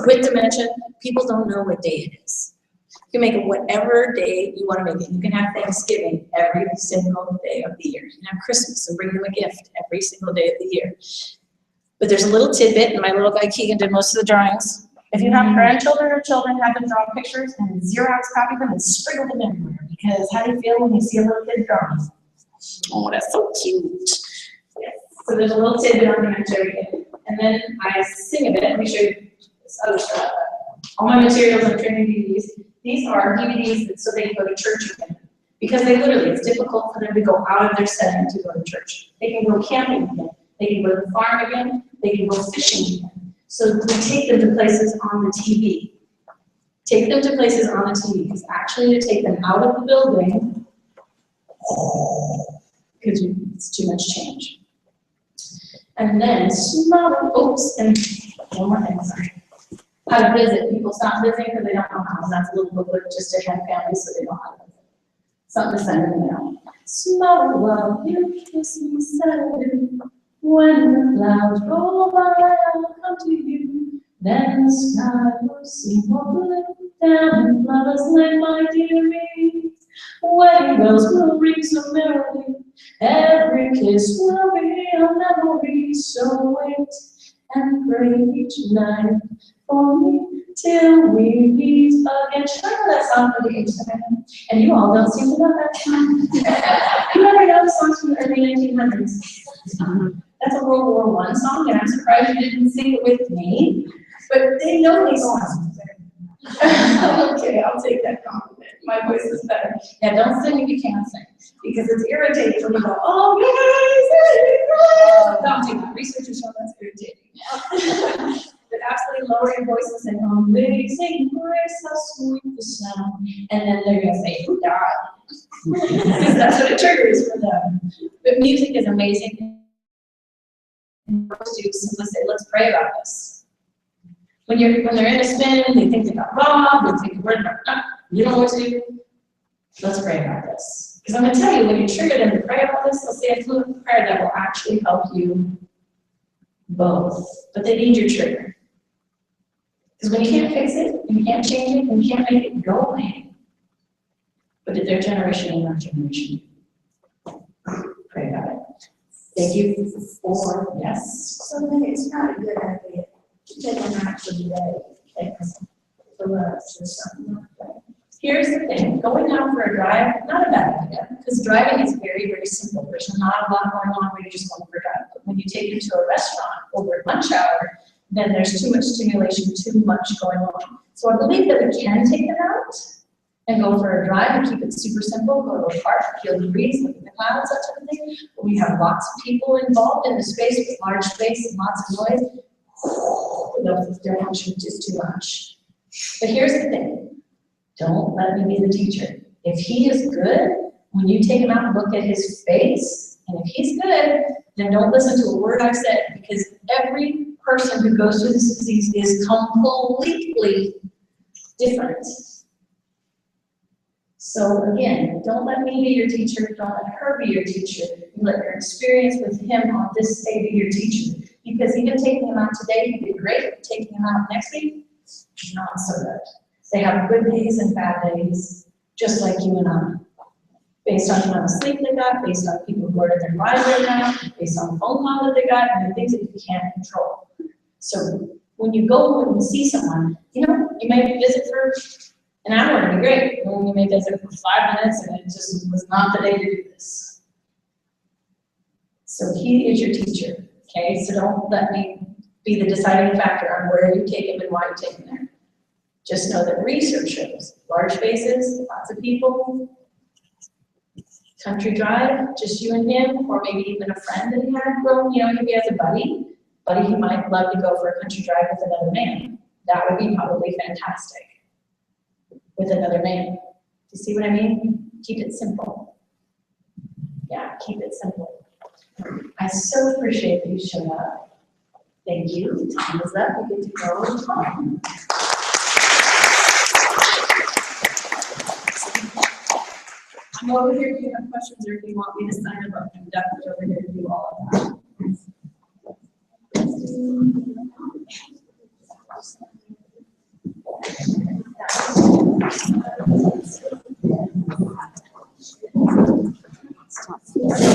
With dementia, people don't know what day it is. You can make it whatever day you want to make it. You can have Thanksgiving every single day of the year. You can have Christmas and bring them a gift every single day of the year. But there's a little tidbit, and my little guy Keegan did most of the drawings. If you have grandchildren or children, have them draw pictures and Xerox copy them and sprinkle them everywhere. Because how do you feel when you see a little kid drawing? Oh, that's so cute. Yes. So there's a little tidbit on dementia every day. And then I sing a bit. Let me show you this other stuff. All my materials on training DVDs. These are DVDs that, so they can go to church again. Because they literally, it's difficult for them to go out of their setting to go to church. They can go camping again. They can go to the farm again. They can go fishing again. So we take them to places on the TV. Take them to places on the TV, because actually to take them out of the building, because it's too much change. And then small, oops, and one more thing, sorry. How to visit. People stop visiting because they don't know how. That's a little booklet just to have families so they know how to visit. Something to send them now. Smile while you kiss me sadly. When the clouds roll by, I'll come to you. Then the sky will seem more blue. Down in flowers like my dearie. Wedding bells will ring so merrily. Every kiss will be a memory. So wait and pray each night for me till we meet again. Should I know that song for the age of man? And you all don't seem to know that song. You never know the songs from the early 1900s. That's a World War I song, and I'm surprised you didn't sing it with me. But they know these songs. Okay, I'll take that compliment. My voice is better. Yeah, don't sing if you can't sing, because it's irritating when you go, oh, no, don't do that. Research has shown that's irritating. But absolutely lower your voice and say, oh, amazing grace, how sweet the sound. And then they're going to say, who died? Because that's what it triggers for them. But music is amazing. And students simply say, let's pray about this. When they're in a spin, they think they got robbed, they think you don't know what to do. Let's pray about this. Because I'm going to tell you, when you trigger them to pray about this, they'll say a fluent prayer that will actually help you both. But they need your trigger. Because when you can't fix it, and you can't change it, and you can't make it go away. But if their generation and our generation, pray about it. Thank you for, yes. So then it's not a good idea to take an action today, for us or something like that. Here's the thing, going out for a drive, not a bad idea, because driving is very, very simple. There's not a lot going on when you're just going for a drive. But when you take them to a restaurant over lunch hour, then there's too much stimulation, too much going on. So I believe that we can take them out and go for a drive and keep it super simple, go to a park, feel the breeze, look at the clouds, that type of thing. But we have lots of people involved in the space with large space and lots of noise. The direction is just too much. But here's the thing. Don't let me be the teacher. If he is good, when you take him out and look at his face, and if he's good, then don't listen to a word I said, because every person who goes through this disease is completely different. So again, don't let me be your teacher, don't let her be your teacher. You let your experience with him on this day be your teacher. Because even taking him out today, he did great. Taking him out next week, not so good. They have good days and bad days, just like you and I. Based on the amount of sleep they got, based on people who are in their lives right now, based on the phone call that they got, and the things that you can't control. So when you go and see someone, you know, you may visit for an hour and it'd be great. Or you may visit for 5 minutes and it just was not the day to do this. So he is your teacher, okay? So don't let me be the deciding factor on where you take him and why you take him there. Just know that research shows large spaces, lots of people, country drive, just you and him, or maybe even a friend that he had grown, you know, if he has a buddy he might love to go for a country drive with another man. That would be probably fantastic. With another man. You see what I mean? Keep it simple. Yeah, keep it simple. I so appreciate that you showed up. Thank you. Time is up. We get to go home. I'm over here if you have questions or if you want me to sign about I'm definitely over here to do all of that. Stop.